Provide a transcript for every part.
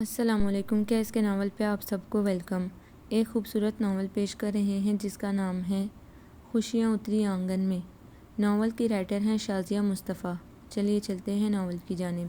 السلام علیکم۔ کیا اس کے ناول پہ آپ سب کو ویلکم۔ ایک خوبصورت ناول پیش کر رہے ہیں جس کا نام ہے خوشیاں اتری آنگن میں۔ ناول کی رائٹر ہیں شازیہ مصطفیٰ۔ چلیے چلتے ہیں ناول کی جانب۔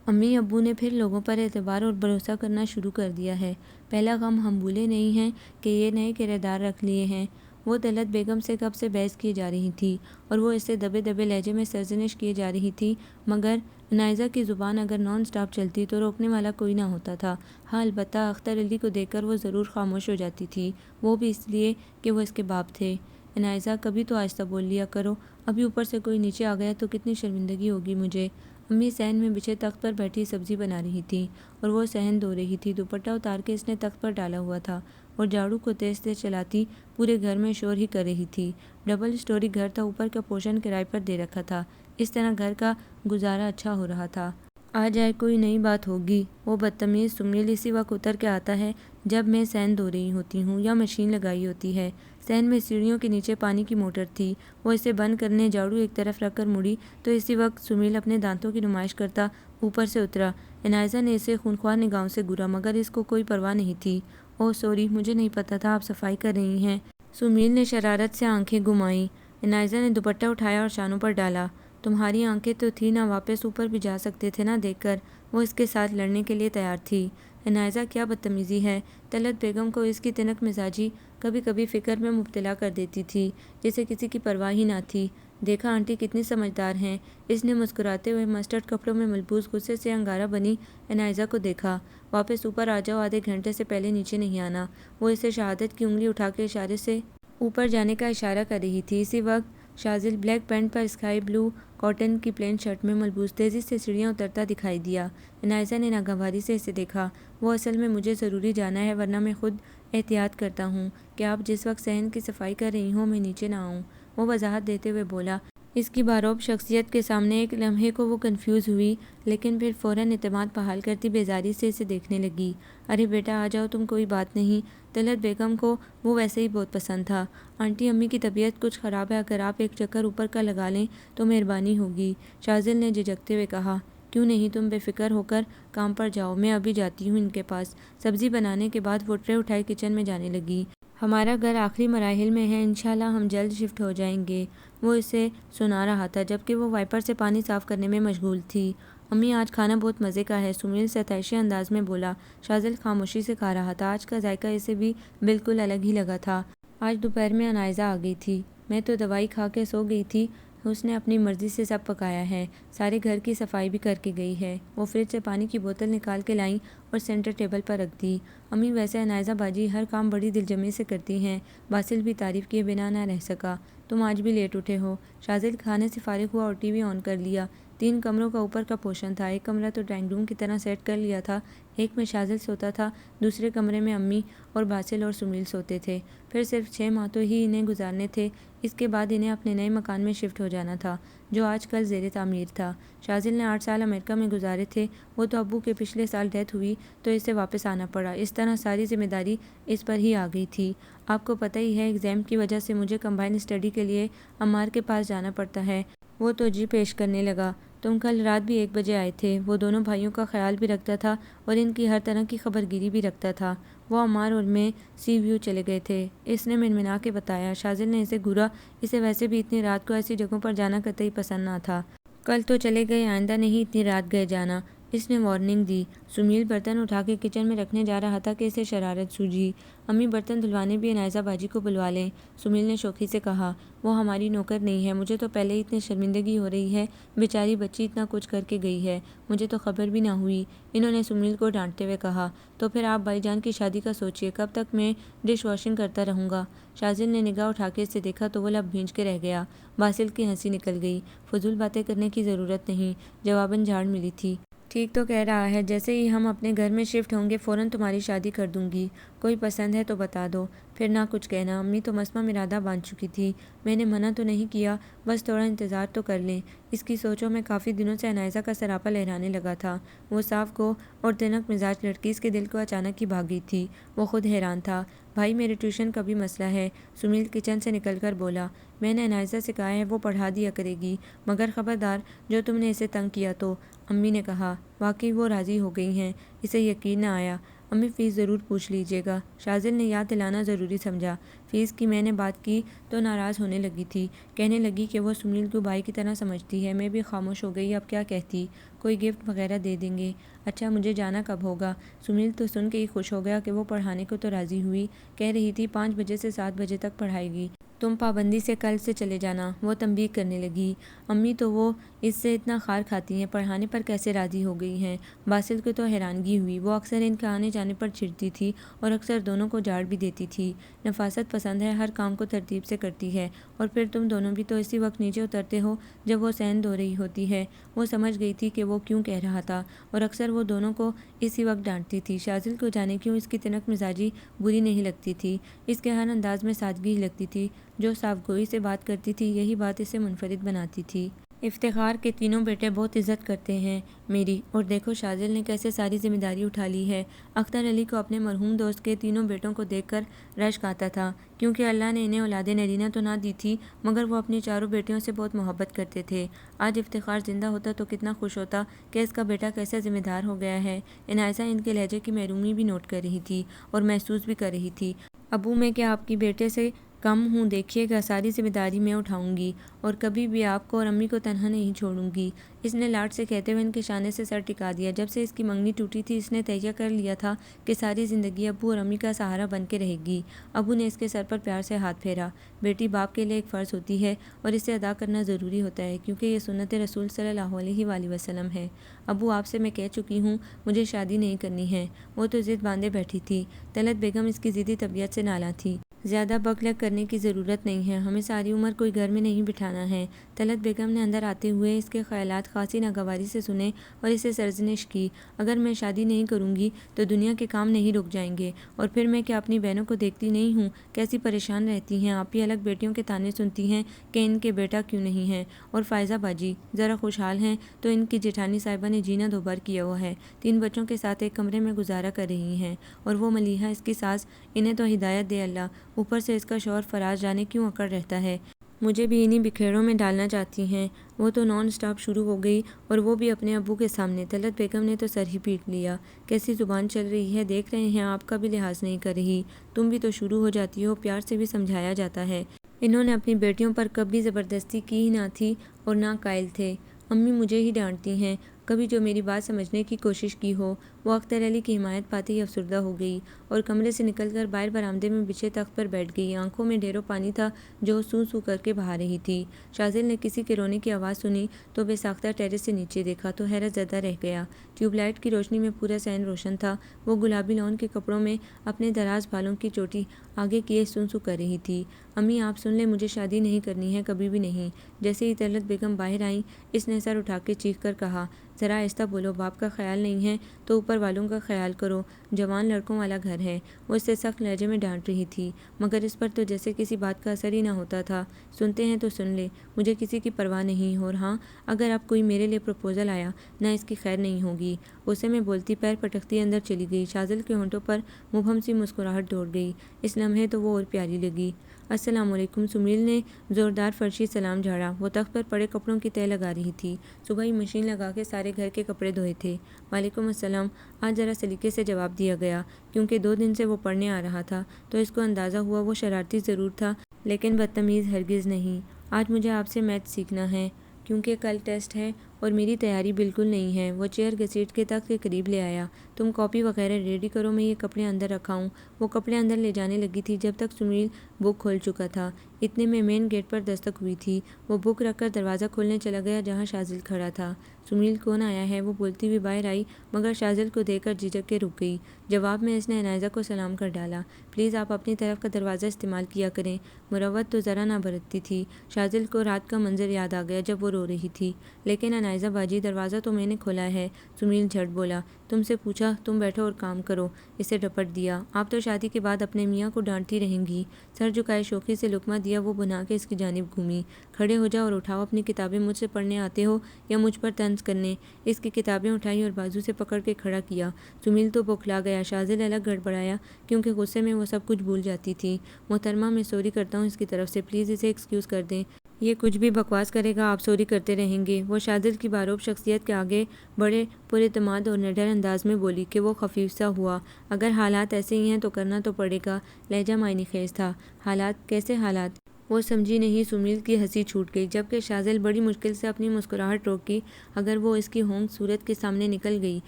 امی ابو نے پھر لوگوں پر اعتبار اور بھروسہ کرنا شروع کر دیا ہے۔ پہلا غم ہم بھولے نہیں ہیں کہ یہ نئے کرایہ دار رکھ لیے ہیں۔ وہ طلعت بیگم سے کب سے بحث کی جا رہی تھی اور وہ اسے دبے دبے لہجے میں سرزنش کیے جا رہی تھی، مگر عنائزہ کی زبان اگر نان سٹاپ چلتی تو روکنے والا کوئی نہ ہوتا تھا۔ ہاں، البتہ اختر علی کو دیکھ کر وہ ضرور خاموش ہو جاتی تھی، وہ بھی اس لیے کہ وہ اس کے باپ تھے۔ عنائزہ کبھی تو آہستہ بول لیا کرو، ابھی اوپر سے کوئی نیچے آ گیا تو کتنی شرمندگی ہوگی مجھے۔ امی صحن میں بچھے تخت پر بیٹھی سبزی بنا رہی تھی اور وہ صحن دھو رہی تھی۔ دوپٹہ اتار کے اس نے تخت پر ڈالا ہوا تھا اور جھاڑو کو تیز تیز چلاتی پورے گھر میں شور ہی کر رہی تھی۔ ڈبل سٹوری گھر تھا، اوپر کا پورشن کرائے پر دے رکھا تھا، اس طرح گھر کا گزارا اچھا ہو رہا تھا۔ آ جائے کوئی نئی بات ہوگی۔ وہ بدتمیز سمیل اسی وقت اتر کے آتا ہے جب میں صحن دھو رہی ہوتی ہوں یا مشین لگائی ہوتی ہے۔ صحن میں سیڑھیوں کے نیچے پانی کی موٹر تھی، وہ اسے بند کرنے جھاڑو ایک طرف رکھ کر مڑی تو اسی وقت سمیل اپنے دانتوں کی نمائش کرتا اوپر سے اترا۔ عنائزہ نے اسے خونخوار نگاہوں سے گھورا مگر اس کو کوئی پرواہ نہیں تھی۔ اوہ سوری، مجھے نہیں پتا تھا آپ صفائی کر رہی ہیں۔ سمیل نے شرارت سے آنکھیں گھمائیں۔ عنائزہ نے دوپٹہ اٹھایا اور شانوں پر ڈالا۔ تمہاری آنکھیں تو تھی نا، واپس اوپر بھی جا سکتے تھے نا دیکھ کر۔ وہ اس کے ساتھ لڑنے کے لیے تیار تھی۔ عنائزہ کیا بدتمیزی ہے۔ طلعت بیگم کو اس کی تنک مزاجی کبھی کبھی فکر میں مبتلا کر دیتی تھی جسے کسی کی پرواہ ہی نہ تھی۔ دیکھا آنٹی کتنی سمجھدار ہیں۔ اس نے مسکراتے ہوئے مسٹرڈ کپڑوں میں ملبوس غصے سے انگارہ بنی عنائزہ کو دیکھا۔ واپس اوپر آ جاؤ، آدھے گھنٹے سے پہلے نیچے نہیں آنا۔ وہ اسے شہادت کی انگلی اٹھا کے اشارے سے اوپر جانے کا اشارہ کر رہی تھی۔ اسی وقت شاذل بلیک پینٹ پر اسکائی بلو کاٹن کی پلین شرٹ میں ملبوس تیزی سے سیڑھیاں اترتا دکھائی دیا۔ عنائزہ نے ناگہانی سے اسے دیکھا۔ وہ اصل میں مجھے ضروری جانا ہے ورنہ میں خود احتیاط کرتا ہوں کہ آپ جس وقت صحن کی صفائی کر رہی ہوں میں نیچے نہ آؤں، وہ وضاحت دیتے ہوئے بولا۔ اس کی باروب شخصیت کے سامنے ایک لمحے کو وہ کنفیوز ہوئی لیکن پھر فوراً اعتماد بحال کرتی بیزاری سے اسے دیکھنے لگی۔ ارے بیٹا آ جاؤ تم، کوئی بات نہیں۔ طلعت بیگم کو وہ ویسے ہی بہت پسند تھا۔ آنٹی امی کی طبیعت کچھ خراب ہے، اگر آپ ایک چکر اوپر کا لگا لیں تو مہربانی ہوگی، شاذل نے جھجکتے ہوئے کہا۔ کیوں نہیں، تم بے فکر ہو کر کام پر جاؤ، میں ابھی جاتی ہوں ان کے پاس۔ سبزی بنانے کے بعد وہ ٹرے اٹھائے کچن میں جانے لگی۔ ہمارا گھر آخری مراحل میں ہے، انشاءاللہ ہم جلد شفٹ ہو جائیں گے، وہ اسے سنا رہا تھا جبکہ وہ وائپر سے پانی صاف کرنے میں مشغول تھی۔ امی آج کھانا بہت مزے کا ہے، سمیل ستائشی انداز میں بولا۔ شاذل خاموشی سے کھا رہا تھا، آج کا ذائقہ اسے بھی بالکل الگ ہی لگا تھا۔ آج دوپہر میں عنائزہ آ گئی تھی، میں تو دوائی کھا کے سو گئی تھی، اس نے اپنی مرضی سے سب پکایا ہے، سارے گھر کی صفائی بھی کر کے گئی ہے۔ وہ فریج سے پانی کی بوتل نکال کے لائیں اور سینٹر ٹیبل پر رکھ دی۔ امی ویسے عنائزہ باجی ہر کام بڑی دلجمعی سے کرتی ہیں، باسل بھی تعریف کیے بنا نہ رہ سکا۔ تم آج بھی لیٹ اٹھے ہو۔ شاذل کھانے سے فارغ ہوا اور ٹی وی آن کر لیا۔ 3 کمروں کا اوپر کا پورشن تھا، ایک کمرہ تو ڈرائنگ روم کی طرح سیٹ کر لیا تھا، ایک میں شاذل سوتا تھا، دوسرے کمرے میں امی اور باسل اور سمیل سوتے تھے۔ پھر صرف 6 ماہ تو ہی انہیں گزارنے تھے، اس کے بعد انہیں اپنے نئے مکان میں شفٹ ہو جانا تھا جو آج کل زیر تعمیر تھا۔ شاذل نے 8 سال امریکہ میں گزارے تھے، وہ تو ابو کے پچھلے سال ڈیتھ ہوئی تو اسے واپس آنا پڑا، اس طرح ساری ذمہ داری اس پر ہی آ گئی تھی۔ آپ کو پتہ ہی ہے ایگزام کی وجہ سے مجھے کمبائن اسٹڈی کے لیے عمار کے پاس جانا پڑتا ہے۔ وہ توجہ پیش کرنے لگا۔ تم کل رات بھی 1 بجے آئے تھے، وہ دونوں بھائیوں کا خیال بھی رکھتا تھا اور ان کی ہر طرح کی خبرگیری بھی رکھتا تھا۔ وہ عمار اور میں سی ویو چلے گئے تھے، اس نے منمنا کے بتایا۔ شاذل نے اسے گھورا، اسے ویسے بھی اتنی رات کو ایسی جگہوں پر جانا قطعی پسند نہ تھا۔ کل تو چلے گئے، آئندہ نہیں اتنی رات گئے جانا، اس نے وارننگ دی۔ سمیل برتن اٹھا کے کچن میں رکھنے جا رہا تھا کہ اسے شرارت سوجھی۔ امی برتن دھلوانے بھی عنائزہ باجی کو بلوا لیں، سمیل نے شوخی سے کہا۔ وہ ہماری نوکر نہیں ہے، مجھے تو پہلے ہی اتنی شرمندگی ہو رہی ہے، بیچاری بچی اتنا کچھ کر کے گئی ہے، مجھے تو خبر بھی نہ ہوئی، انہوں نے سمیل کو ڈانٹتے ہوئے کہا۔ تو پھر آپ بھائی جان کی شادی کا سوچیے، کب تک میں ڈش واشنگ کرتا رہوں گا؟ شاذل نے نگاہ اٹھا کے اسے دیکھا تو وہ لب بھینچ کے رہ گیا۔ باسل کی ہنسی نکل گئی۔ فضول باتیں کرنے کی ضرورت نہیں، جواباً جھاڑ ملی تھی۔ ٹھیک تو کہہ رہا ہے، جیسے ہی ہم اپنے گھر میں شفٹ ہوں گے فوراً تمہاری شادی کر دوں گی، کوئی پسند ہے تو بتا دو، پھر نہ کچھ کہنا۔ امی تو مسمم ارادہ باندھ چکی تھی، میں نے منع تو نہیں کیا، بس تھوڑا انتظار تو کر لیں۔ اس کی سوچوں میں کافی دنوں سے عنائزہ کا سراپا لہرانے لگا تھا۔ وہ صاف گو اور تنک مزاج لڑکی اس کے دل کو اچانک ہی بھا گئی تھی، وہ خود حیران تھا۔ بھائی میرے ٹیوشن کا بھی مسئلہ ہے، سمیل کچن سے نکل کر بولا۔ میں نے عنائزہ سے کہا ہے وہ پڑھا دیا کرے گی، مگر خبردار جو تم نے اسے تنگ کیا تو، امی نے کہا۔ واقعی وہ راضی ہو گئی ہیں، اسے یقین نہ آیا۔ امی فیس ضرور پوچھ لیجیے گا، شاذل نے یاد دلانا ضروری سمجھا۔ فیس کی میں نے بات کی تو ناراض ہونے لگی تھی، کہنے لگی کہ وہ سمیل کو بھائی کی طرح سمجھتی ہے۔ میں بھی خاموش ہو گئی، اب کیا کہتی؟ کوئی گفٹ وغیرہ دے دیں گے۔ اچھا مجھے جانا کب ہوگا؟ سمیل تو سن کے ہی خوش ہو گیا کہ وہ پڑھانے کو تو راضی ہوئی، کہہ رہی تھی 5 بجے سے 7 بجے تک پڑھائے گی، تم پابندی سے کل سے چلے جانا۔ وہ تنبیہ کرنے لگی۔ امی تو وہ اس سے اتنا خار کھاتی ہیں، پڑھانے پر کیسے راضی ہو گئی ہیں؟ باسل کو تو حیرانگی ہوئی، وہ اکثر ان کے آنے جانے پر چڑھتی تھی اور اکثر دونوں کو جھاڑ بھی دیتی تھی۔ نفاست پسند ہے، ہر کام کو ترتیب سے کرتی ہے، اور پھر تم دونوں بھی تو اسی وقت نیچے اترتے ہو جب وہ صحن دھو رہی ہوتی ہے۔ وہ سمجھ گئی تھی کہ وہ کیوں کہہ رہا تھا، اور اکثر وہ دونوں کو اسی وقت ڈانٹتی تھی۔ شاذل کو جانے کیوں اس کی تنک مزاجی بری نہیں لگتی تھی، اس کے ہر انداز میں سادگی ہی لگتی تھی۔ جو صاف گوئی سے بات کرتی تھی، یہی بات اسے منفرد بناتی تھی۔ افتخار کے تینوں بیٹے بہت عزت کرتے ہیں میری، اور دیکھو شاذل نے کیسے ساری ذمہ داری اٹھا لی ہے۔ اختر علی کو اپنے مرحوم دوست کے تینوں بیٹوں کو دیکھ کر رشک آتا تھا، کیونکہ اللہ نے انہیں اولاد نرینہ تو نہ دی تھی، مگر وہ اپنی چاروں بیٹیوں سے بہت محبت کرتے تھے۔ آج افتخار زندہ ہوتا تو کتنا خوش ہوتا کہ اس کا بیٹا کیسا ذمہ دار ہو گیا ہے۔ عنائزہ ان کے لہجے کی محرومی بھی نوٹ کر رہی تھی اور محسوس بھی کر رہی تھی۔ ابو میں کیا آپ کی بیٹے سے کم ہوں؟ دیکھیے گا ساری ذمہ داری میں اٹھاؤں گی، اور کبھی بھی آپ کو اور امی کو تنہا نہیں چھوڑوں گی، اس نے لاڈ سے کہتے ہوئے ان کے شانے سے سر ٹکا دیا۔ جب سے اس کی منگنی ٹوٹی تھی، اس نے تہیہ کر لیا تھا کہ ساری زندگی ابو اور امی کا سہارا بن کے رہے گی۔ ابو نے اس کے سر پر پیار سے ہاتھ پھیرا۔ بیٹی باپ کے لیے ایک فرض ہوتی ہے، اور اسے ادا کرنا ضروری ہوتا ہے، کیونکہ یہ سنت رسول صلی اللہ علیہ وآلہ وسلم ہے۔ ابو آپ سے میں کہہ چکی ہوں مجھے شادی نہیں کرنی ہے۔ وہ تو ضد باندھے بیٹھی تھی۔ طلعت بیگم اس کی ضدی طبیعت سے نالاں تھی۔ زیادہ بک لگ کرنے کی ضرورت نہیں ہے، ہمیں ساری عمر کوئی گھر میں نہیں بٹھانا ہے۔ طلعت بیگم نے اندر آتے ہوئے اس کے خیالات خاصی ناگواری سے سنے اور اسے سرزنش کی۔ اگر میں شادی نہیں کروں گی تو دنیا کے کام نہیں رک جائیں گے، اور پھر میں کیا اپنی بہنوں کو دیکھتی نہیں ہوں کیسی پریشان رہتی ہیں؟ آپ ہی الگ بیٹیوں کے تانے سنتی ہیں کہ ان کے بیٹا کیوں نہیں ہے، اور فائزہ باجی ذرا خوشحال ہیں تو ان کی جیٹھانی صاحبہ نے جینا دوبار کیا ہوا ہے، 3 بچوں کے ساتھ ایک کمرے میں گزارا کر رہی ہیں، اور وہ ملیحہ اس کی ساس، انہیں تو ہدایت دے اللہ، اوپر سے اس کا شوہر فراز جانے کیوں اکڑ رہتا ہے۔ مجھے بھی انہی بکھیڑوں میں ڈالنا چاہتی ہیں۔ وہ تو نان سٹاپ شروع ہو گئی، اور وہ بھی اپنے ابو کے سامنے۔ طلعت بیگم نے تو سر ہی پیٹ لیا۔ کیسی زبان چل رہی ہے، دیکھ رہے ہیں آپ کا بھی لحاظ نہیں کر رہی، تم بھی تو شروع ہو جاتی ہو، پیار سے بھی سمجھایا جاتا ہے۔ انہوں نے اپنی بیٹیوں پر کبھی زبردستی کی ہی نہ تھی اور نہ قائل تھے۔ امی مجھے ہی ڈانٹتی ہیں، کبھی جو میری بات سمجھنے کی کوشش کی ہو۔ وہ اختر علی کی حمایت پاتے ہی افسردہ ہو گئی، اور کمرے سے نکل کر باہر برآمدے میں بچھے تخت پر بیٹھ گئی۔ آنکھوں میں ڈھیروں پانی تھا جو سو سو کر کے بہا رہی تھی۔ شاذل نے کسی کے رونے کی آواز سنی تو بے ساختہ ٹیرس سے نیچے دیکھا تو حیرت زدہ رہ گیا۔ ٹیوب لائٹ کی روشنی میں پورا صحن روشن تھا۔ وہ گلابی لون کے کپڑوں میں اپنے دراز بالوں کی چوٹی آگے کیے سو سو کر رہی تھی۔ امی آپ سن لیں، مجھے شادی نہیں کرنی ہے، کبھی بھی نہیں۔ جیسے ہی طلعت بیگم باہر آئیں، اس نے سر اٹھا کے چیخ کر کہا، ذرا آہستہ بولو، باپ کا خیال نہیں ہے تو اوپر والوں کا خیال کرو، جوان لڑکوں والا گھر ہے۔ وہ اسے سخت لہجے میں ڈانٹ رہی تھی، مگر اس پر تو جیسے کسی بات کا اثر ہی نہ ہوتا تھا۔ سنتے ہیں تو سن لے، مجھے کسی کی پرواہ نہیں، اور ہاں اگر اب کوئی میرے لیے پروپوزل آیا نہ اس کی خیر نہیں ہوگی۔ اسے میں بولتی پیر پٹکتی اندر چلی گئی۔ شاذل کے ہونٹوں پر مبہم سی مسکراہٹ دوڑ گئی، اس لمحے تو وہ اور پیاری لگی۔ السلام علیکم، سمیل نے زوردار فرشی سلام جھاڑا۔ وہ تخت پر پڑے کپڑوں کی تہہ لگا رہی تھی، صبح ہی مشین لگا کے سارے گھر کے کپڑے دھوئے تھے۔ وعلیکم السلام، آج ذرا سلیقے سے جواب دیا گیا، کیونکہ 2 دن سے وہ پڑھنے آ رہا تھا تو اس کو اندازہ ہوا وہ شرارتی ضرور تھا لیکن بدتمیز ہرگز نہیں۔ آج مجھے آپ سے میتھ سیکھنا ہے، کیونکہ کل ٹیسٹ ہے اور میری تیاری بالکل نہیں ہے۔ وہ چیئر گھسیٹ کے تخت کے قریب لے آیا۔ تم کاپی وغیرہ ریڈی کرو، میں یہ کپڑے اندر رکھاؤں۔ وہ کپڑے اندر لے جانے لگی تھی جب تک سمیل بک کھول چکا تھا۔ اتنے میں مین گیٹ پر دستک ہوئی تھی۔ وہ بک رکھ کر دروازہ کھولنے چلا گیا جہاں شاذل کھڑا تھا۔ سمیل کون آیا ہے؟ وہ بولتی ہوئی باہر آئی، مگر شاذل کو دیکھ کر جھجک کے رک گئی۔ جواب میں اس نے عنائزہ کو سلام کر ڈالا۔ پلیز آپ اپنی طرف کا دروازہ استعمال کیا کریں۔ مروت تو ذرا نہ برتتی تھی۔ شاذل کو رات کا منظر یاد آ گیا جب وہ رو رہی تھی، لیکن عنائزہ انائزہ باجی دروازہ تو میں نے کھولا ہے، سمیل جھٹ بولا۔ تم سے پوچھا، تم بیٹھو اور کام کرو، اسے ڈپٹ دیا۔ آپ تو شادی کے بعد اپنے میاں کو ڈانٹتی رہیں گی۔ سر جھکائے شوخی سے لقمہ دیا وہ بنا کے اس کی جانب گھومی۔ کھڑے ہو جاؤ اور اٹھاؤ اپنی کتابیں، مجھ سے پڑھنے آتے ہو یا مجھ پر طنز کرنے؟ اس کی کتابیں اٹھائی اور بازو سے پکڑ کے کھڑا کیا۔ سمیل تو بوکھلا گیا، شاذل الگ گڑبڑایا کیونکہ غصے میں وہ سب کچھ بھول جاتی تھی۔ محترمہ میں سوری کرتا ہوں اس کی طرف سے، پلیز اسے ایکسکیوز کر دیں۔ یہ کچھ بھی بکواس کرے گا، آپ سوری کرتے رہیں گے۔ وہ شاذل کی باروب شخصیت کے آگے بڑے پراعتماد اور نڈر انداز میں بولی کہ وہ خفیف سا ہوا۔ اگر حالات ایسے ہی ہیں تو کرنا تو پڑے گا۔ لہجہ معنی خیز تھا۔ حالات؟ کیسے حالات؟ وہ سمجھی نہیں۔ سمیل کی ہنسی چھوٹ گئی، جبکہ شاذل بڑی مشکل سے اپنی مسکراہٹ روکی۔ اگر وہ اس کی ہونک صورت کے سامنے نکل گئی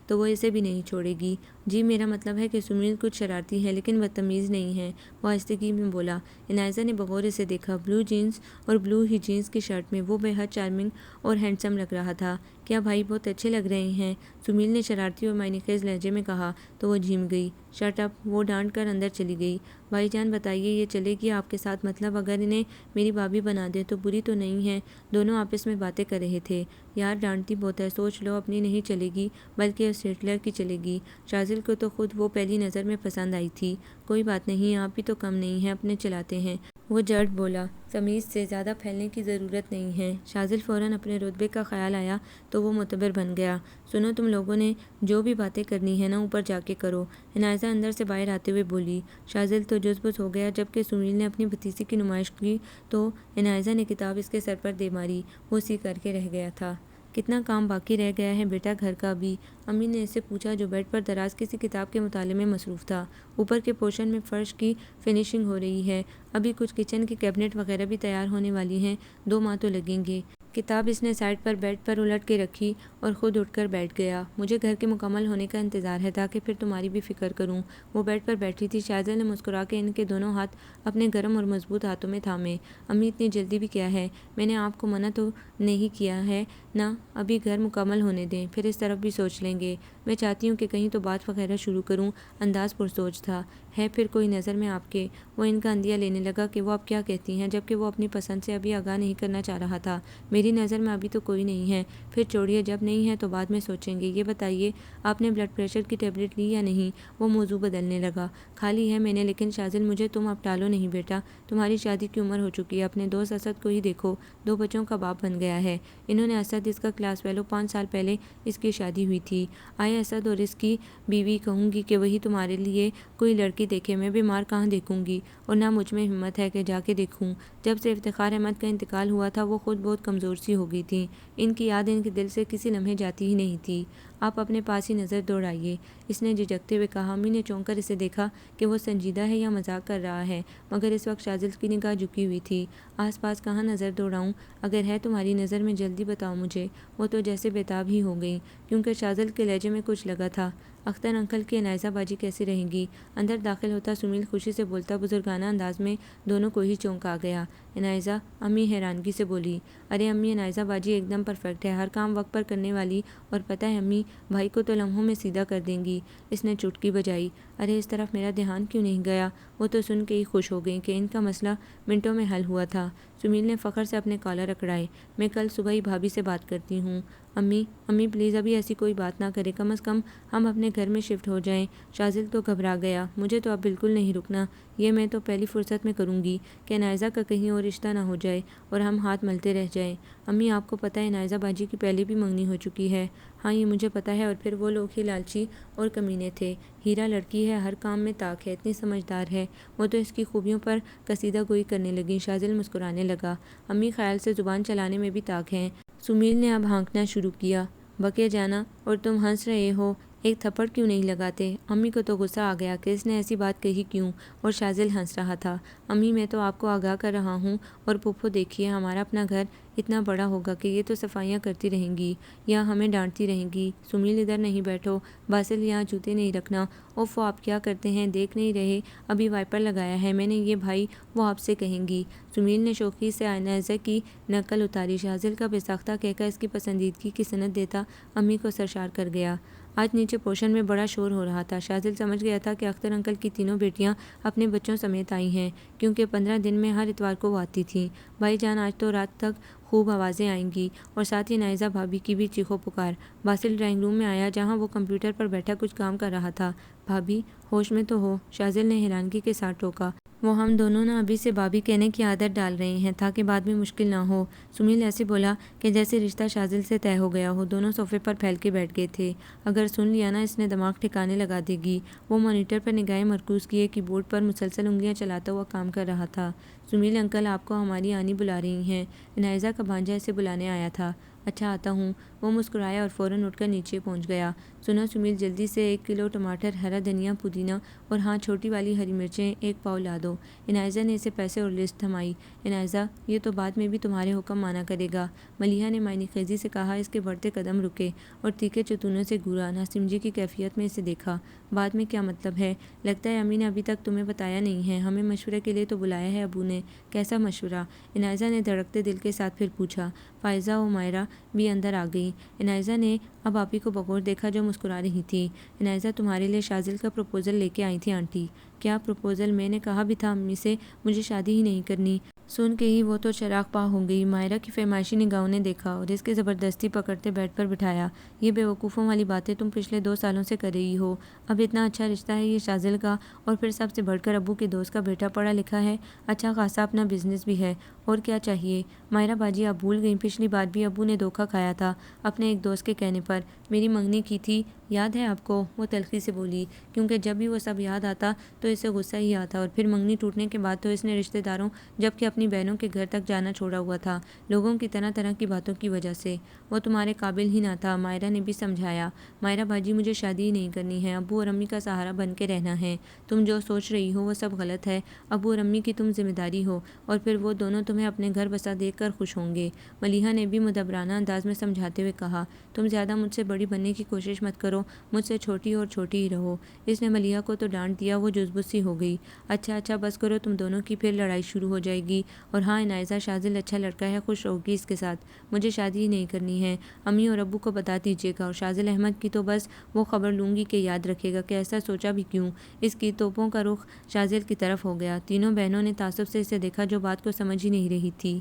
تو وہ اسے بھی نہیں چھوڑے گی۔ جی میرا مطلب ہے کہ سمیل کچھ شرارتی ہے لیکن بدتمیز نہیں ہے، وہ آہستگی میں بولا۔ انائزہ نے بغور اسے دیکھا۔ بلو جینس اور بلو ہی جینس کی شرٹ میں وہ بے حد چارمنگ اور ہینڈسم لگ رہا تھا۔ کیا بھائی بہت اچھے لگ رہے ہیں، سمیل نے شرارتی اور معنی خیز لہجے میں کہا تو وہ جھیم گئی۔ شٹ اپ، وہ ڈانٹ کر اندر چلی گئی۔ بھائی جان بتائیے یہ چلے گی آپ کے ساتھ؟ مطلب اگر انہیں میری بھابھی بنا دیں تو بری تو نہیں ہے؟ دونوں آپس میں باتیں کر رہے تھے۔ یار ڈانٹتی بہت ہے، سوچ لو اپنی نہیں چلے گی بلکہ اس ہٹلر کی چلے گی۔ شاذل کو تو خود وہ پہلی نظر میں پسند آئی تھی۔ کوئی بات نہیں، آپ بھی تو کم نہیں ہیں، اپنے چلاتے ہیں، وہ جھٹ بولا۔ تمیز سے زیادہ پھیلنے کی ضرورت نہیں ہے۔ شاذل فوراً اپنے رتبے کا خیال آیا تو وہ معتبر بن گیا۔ سنو تم لوگوں نے جو بھی باتیں کرنی ہے نا اوپر جا کے کرو، انائزہ اندر سے باہر آتے ہوئے بولی۔ شاذل تو جز ہو گیا، جبکہ سمیل نے اپنی بھتیجی کی نمائش کی تو انائزہ نے کتاب اس کے سر پر دے ماری۔ وہ سی کر کے رہ گیا تھا۔ کتنا کام باقی رہ گیا ہے بیٹا گھر کا بھی؟ امی نے اس سے پوچھا جو بیڈ پر دراز کسی کتاب کے مطالعے میں مصروف تھا۔ اوپر کے پورشن میں فرش کی فنیشنگ ہو رہی ہے، ابھی کچھ کچن کے کیبنٹ وغیرہ بھی تیار ہونے والی ہیں، 2 ماہ تو لگیں گے۔ کتاب اس نے سائڈ پر بیڈ پر الٹ کے رکھی اور خود اٹھ کر بیٹھ گیا۔ مجھے گھر کے مکمل ہونے کا انتظار ہے تاکہ پھر تمہاری بھی فکر کروں۔ وہ بیڈ پر بیٹھی تھی۔ شاذل نے مسکرا کے ان کے دونوں ہاتھ اپنے گرم اور مضبوط ہاتھوں میں تھامے۔ امی اتنی جلدی بھی کیا ہے؟ میں نے آپ کو منع تو نہیں کیا ہے نا، ابھی گھر مکمل ہونے دیں، پھر اس طرف بھی سوچ لیں گے۔ میں چاہتی ہوں کہ کہیں تو بات وغیرہ شروع کروں۔ انداز پرسوچ تھا۔ ہے پھر کوئی نظر میں آپ کے؟ وہ ان کا اندیہ لینے لگا کہ وہ اب کیا کہتی ہیں، جبکہ وہ اپنی پسند سے ابھی آگاہ نہیں کرنا چاہ رہا تھا۔ میری نظر میں ابھی تو کوئی نہیں ہے۔ پھر چھوڑیے، جب نہیں ہے تو بعد میں سوچیں گے۔ یہ بتائیے آپ نے بلڈ پریشر کی ٹیبلٹ لی یا نہیں؟ وہ موضوع بدلنے لگا۔ کھا لی ہے میں نے، لیکن شاذل مجھے تم اب ٹالو نہیں بیٹا، تمہاری شادی کی عمر ہو چکی ہے۔ اپنے دوست اسد کو ہی دیکھو، 2 بچوں کا باپ بن گیا ہے۔ انہوں نے اسد اس کا کلاس فیلو، 5 سال پہلے اس کی شادی ہوئی تھی۔ آئے اسد اور اس کی بیوی کہوں گی کہ وہی تمہارے لیے کوئی لڑکی دیکھے، میں بیمار کہاں دیکھوں گی، اور نہ مجھ میں ہمت ہے کہ جا کے دیکھوں۔ جب سے افتخار احمد کا انتقال ہوا تھا وہ خود بہت کمزور سی ہو گئی تھی، ان کی یاد ان کے دل سے کسی لمحے جاتی ہی نہیں تھی۔ آپ اپنے پاس ہی نظر دوڑائیے، اس نے جھجکتے ہوئے کہا۔ امی نے چونک کر اسے دیکھا کہ وہ سنجیدہ ہے یا مذاق کر رہا ہے، مگر اس وقت شاذل کی نگاہ جھکی ہوئی تھی۔ آس پاس کہاں نظر دوڑاؤں؟ اگر ہے تمہاری نظر میں جلدی بتاؤ مجھے۔ وہ تو جیسے بےتاب ہی ہو گئی، کیونکہ شاذل کے لہجے میں کچھ لگا تھا۔ اختر انکل کی انائزہ باجی کیسی رہیں گی؟ اندر داخل ہوتا سمیل خوشی سے بولتا بزرگانہ انداز میں دونوں کو ہی چونک آ گیا۔ انائزہ؟ امی حیرانگی سے بولی۔ ارے امی، انائزہ باجی ایک دم پرفیکٹ ہے، ہر کام وقت پر کرنے والی، اور پتہ ہے امی، بھائی کو تو لمحوں میں سیدھا کر دیں گی۔ اس نے چٹکی بجائی۔ ارے اس طرف میرا دھیان کیوں نہیں گیا؟ وہ تو سن کے ہی خوش ہو گئیں کہ ان کا مسئلہ منٹوں میں حل ہوا تھا۔ سمیل نے فخر سے اپنے کالر اکڑائے۔ میں کل صبح ہی بھابھی سے بات کرتی ہوں۔ امی پلیز ابھی ایسی کوئی بات نہ کرے، کم از کم ہم اپنے گھر میں شفٹ ہو جائیں۔ شاذل تو گھبرا گیا۔ مجھے تو اب بالکل نہیں رکنا، یہ میں تو پہلی فرصت میں کروں گی کہ انائزہ کا کہیں اور رشتہ نہ ہو جائے اور ہم ہاتھ ملتے رہ جائیں۔ امی آپ کو پتہ ہے انائزہ باجی کی پہلے بھی منگنی ہو چکی ہے؟ ہاں یہ مجھے پتہ ہے، اور پھر وہ لوگ ہی لالچی اور کمینے تھے۔ ہیرا لڑکی ہے، ہر کام میں طاق ہے، اتنی سمجھدار ہے، وہ تو اس کی خوبیوں پر قصیدہ گوئی کرنے لگیں۔ شاذل مسکرانے لگا۔ امی خیال سے زبان چلانے میں بھی طاق ہے۔ سمیل نے اب ہانکنا شروع کیا۔ بکے جانا، اور تم ہنس رہے ہو، ایک تھپڑ کیوں نہیں لگاتے؟ امی کو تو غصہ آ گیا کہ اس نے ایسی بات کہی کیوں، اور شاذل ہنس رہا تھا۔ امی میں تو آپ کو آگاہ کر رہا ہوں، اور پھپھو دیکھیے ہمارا اپنا گھر اتنا بڑا ہوگا کہ یہ تو صفائیاں کرتی رہیں گی یا ہمیں ڈانٹتی رہیں گی۔ سمیل ادھر نہیں بیٹھو، باسل یہاں جوتے نہیں رکھنا۔ اوفو آپ کیا کرتے ہیں، دیکھ نہیں رہے ابھی وائپر لگایا ہے میں نے، یہ بھائی وہ آپ سے کہیں گی۔ سمیل نے شوخی سے انائزہ کی نقل اتاری۔ شاذل کا بے ساختہ کہہ اس کی پسندیدگی کی سند دیتا امی کو سرشار کر گیا۔ آج نیچے پوشن میں بڑا شور ہو رہا تھا۔ شاذل سمجھ گیا تھا کہ اختر انکل کی تینوں بیٹیاں اپنے بچوں سمیت آئی ہیں، کیونکہ 15 دن میں ہر اتوار کو وہ آتی تھیں۔ بھائی جان آج تو رات تک خوب آوازیں آئیں گی اور ساتھ ہی نائزہ بھابھی کی بھی چیخو پکار۔ باسل ڈرائنگ روم میں آیا جہاں وہ کمپیوٹر پر بیٹھا کچھ کام کر رہا تھا۔ بھابھی ہوش میں تو ہو؟ شاذل نے حیرانگی کے ساتھ ٹوکا۔ وہ ہم دونوں نہ ابھی سے بھابھی کہنے کی عادت ڈال رہے ہیں تاکہ بعد میں مشکل نہ ہو۔ سمیل ایسے بولا کہ جیسے رشتہ شاذل سے طے ہو گیا ہو۔ دونوں صوفے پر پھیل کے بیٹھ گئے تھے۔ اگر سن لیا نا اس نے دماغ ٹھکانے لگا دے گی۔ وہ مانیٹر پر نگاہیں مرکوز کیے کی بورڈ پر مسلسل انگلیاں چلاتا ہوا کام کر رہا تھا۔ سمیل انکل آپ کو ہماری آنی بلا رہی ہیں۔ عنائزہ کا بھانجا اسے بلانے آیا تھا۔ اچھا آتا ہوں۔ وہ مسکرایا اور فوراً اٹھ کر نیچے پہنچ گیا۔ سنو سمیل جلدی سے 1 کلو ٹماٹر، ہرا دھنیا، پودینہ اور ہاں چھوٹی والی ہری مرچیں 1 پاؤ لا دو۔ عنائزہ نے اسے پیسے اور لسٹ تھمائی۔ عنائزہ یہ تو بعد میں بھی تمہارے حکم مانا کرے گا۔ ملیحہ نے معنی خیزی سے کہا۔ اس کے بڑھتے قدم رکے اور تیکھے چتونوں سے گھورا۔ ناسمجھی کی کیفیت میں اسے دیکھا۔ بعد میں کیا مطلب ہے؟ لگتا ہے امی نے ابھی تک تمہیں بتایا نہیں ہے۔ ہمیں مشورے کے لیے تو بلایا ہے ابو نے۔ کیسا مشورہ؟ عنائزہ نے دھڑکتے دل کے ساتھ پھر پوچھا۔ فائزہ و مائرہ بھی اندر آ گئیں۔ عنائزہ نے اب آپی کو بغور دیکھا جو مسکرا رہی تھی۔ عنائزہ تمہارے لیے شاذل کا پروپوزل لے کے آئی تھی آنٹی۔ کیا پروپوزل؟ میں نے کہا بھی تھا امی سے مجھے شادی ہی نہیں کرنی۔ سن کے ہی وہ تو چراغ پا ہو گئی۔ مائرہ کی فرمائشی نگاہوں نے دیکھا اور اس کے زبردستی پکڑتے بیڈ پر بٹھایا۔ یہ بے وقوفوں والی باتیں تم پچھلے 2 سالوں سے کر رہی ہو۔ اب اتنا اچھا رشتہ ہے یہ شاذل کا، اور پھر سب سے بڑھ کر ابو کے دوست کا بیٹا پڑھا لکھا ہے، اچھا خاصا اپنا بزنس بھی ہے، اور کیا چاہیے؟ مائرہ باجی آپ بھول گئیں پچھلی بار بھی ابو نے دھوکہ کھایا تھا اپنے ایک دوست کے کہنے پر۔ میری منگنی کی تھی، یاد ہے آپ کو؟ وہ تلخی سے بولی، کیونکہ جب بھی وہ سب یاد آتا تو اسے غصہ ہی آتا، اور پھر منگنی ٹوٹنے کے بعد تو اس نے رشتہ داروں جبکہ اپنی بہنوں کے گھر تک جانا چھوڑا ہوا تھا، لوگوں کی طرح طرح کی باتوں کی وجہ سے۔ وہ تمہارے قابل ہی نہ تھا، مائرہ نے بھی سمجھایا۔ مائرہ باجی مجھے شادی ہی نہیں کرنی ہے، ابو اور امی کا سہارا بن کے رہنا ہے۔ تم جو سوچ رہی ہو وہ سب غلط ہے۔ ابو اور امی کی تم ذمہ داری ہو، اور پھر وہ دونوں تمہیں اپنے گھر بسا دیکھ کر خوش ہوں گے۔ ملیحہ نے بھی مدبرانہ انداز میں سمجھاتے ہوئے کہا۔ تم زیادہ مجھ سے بڑی بننے کی کوشش مت کرو، مجھ سے چھوٹی اور چھوٹی ہی رہو۔ اس نے ملیحہ کو تو ڈانٹ دیا، وہ جزبز سی ہو گئی۔ اچھا اچھا بس کرو تم دونوں کی، پھر لڑائی شروع ہو جائے گی۔ اور ہاں عنائزہ شاذل اچھا لڑکا ہے، خوش رہوگی اس کے ساتھ۔ مجھے شادی ہی نہیں کرنی ہے، امی اور ابو کو بتا دیجیے گا، اور شاذل احمد کی تو بس وہ خبر لوں گی کہ یاد رکھے گا کہ ایسا سوچا بھی کیوں۔ اس کی توپوں کا رخ شاذل کی طرف ہو گیا۔ تینوں بہنوں نے تعصب سے اسے دیکھا جو بات کو سمجھ ہی نہیں رہی تھی۔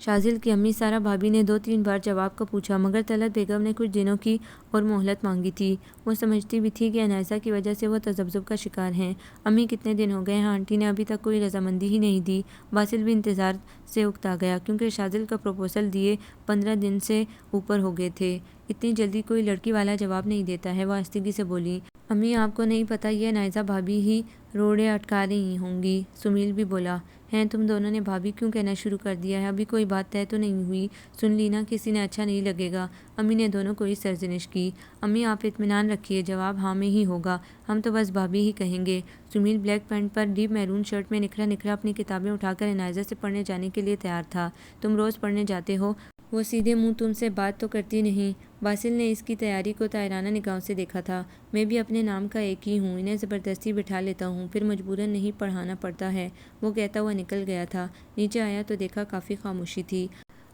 شاذل کی امی سارا بھابھی نے 2-3 بار جواب کا پوچھا، مگر طلعت بیگم نے کچھ دنوں کی اور مہلت مانگی تھی۔ وہ سمجھتی بھی تھی کہ عنائزہ کی وجہ سے وہ تذبذب کا شکار ہیں۔ امی کتنے دن ہو گئے ہیں، آنٹی نے ابھی تک کوئی رضامندی ہی نہیں دی۔ باسل بھی انتظار سے اکتا گیا، کیونکہ شاذل کا پروپوزل دیے 15 دن سے اوپر ہو گئے تھے۔ اتنی جلدی کوئی لڑکی والا جواب نہیں دیتا ہے، وہ آہستگی سے بولی۔ امی آپ کو نہیں پتہ یہ عنائزہ بھابھی ہی روڑے اٹکا رہی ہوں گی۔ سمیل بھی بولا۔ ہیں تم دونوں نے بھابھی کیوں کہنا شروع کر دیا ہے؟ ابھی کوئی بات طے تو نہیں ہوئی؟ سن لی نا، کسی نے اچھا نہیں لگے گا۔ امی نے دونوں کو ہی سرزنش کی۔ امی آپ اطمینان رکھیے، جواب ہاں میں ہی ہوگا، ہم تو بس بھابھی ہی کہیں گے۔ سمیل بلیک پینٹ پر ڈیپ میرون شرٹ میں نکھرا نکھرا اپنی کتابیں اٹھا کر عنائزہ سے پڑھنے جانے کے لیے تیار تھا۔ تم روز پڑھنے جاتے ہو؟ وہ سیدھے منہ تم سے بات تو کرتی نہیں۔ باسل نے اس کی تیاری کو طائرانہ نگاہوں سے دیکھا تھا۔ میں بھی اپنے نام کا ایک ہی ہوں، انہیں زبردستی بٹھا لیتا ہوں، پھر مجبوراً نہیں پڑھانا پڑتا ہے، وہ کہتا ہوا نکل گیا تھا۔ نیچے آیا تو دیکھا کافی خاموشی تھی۔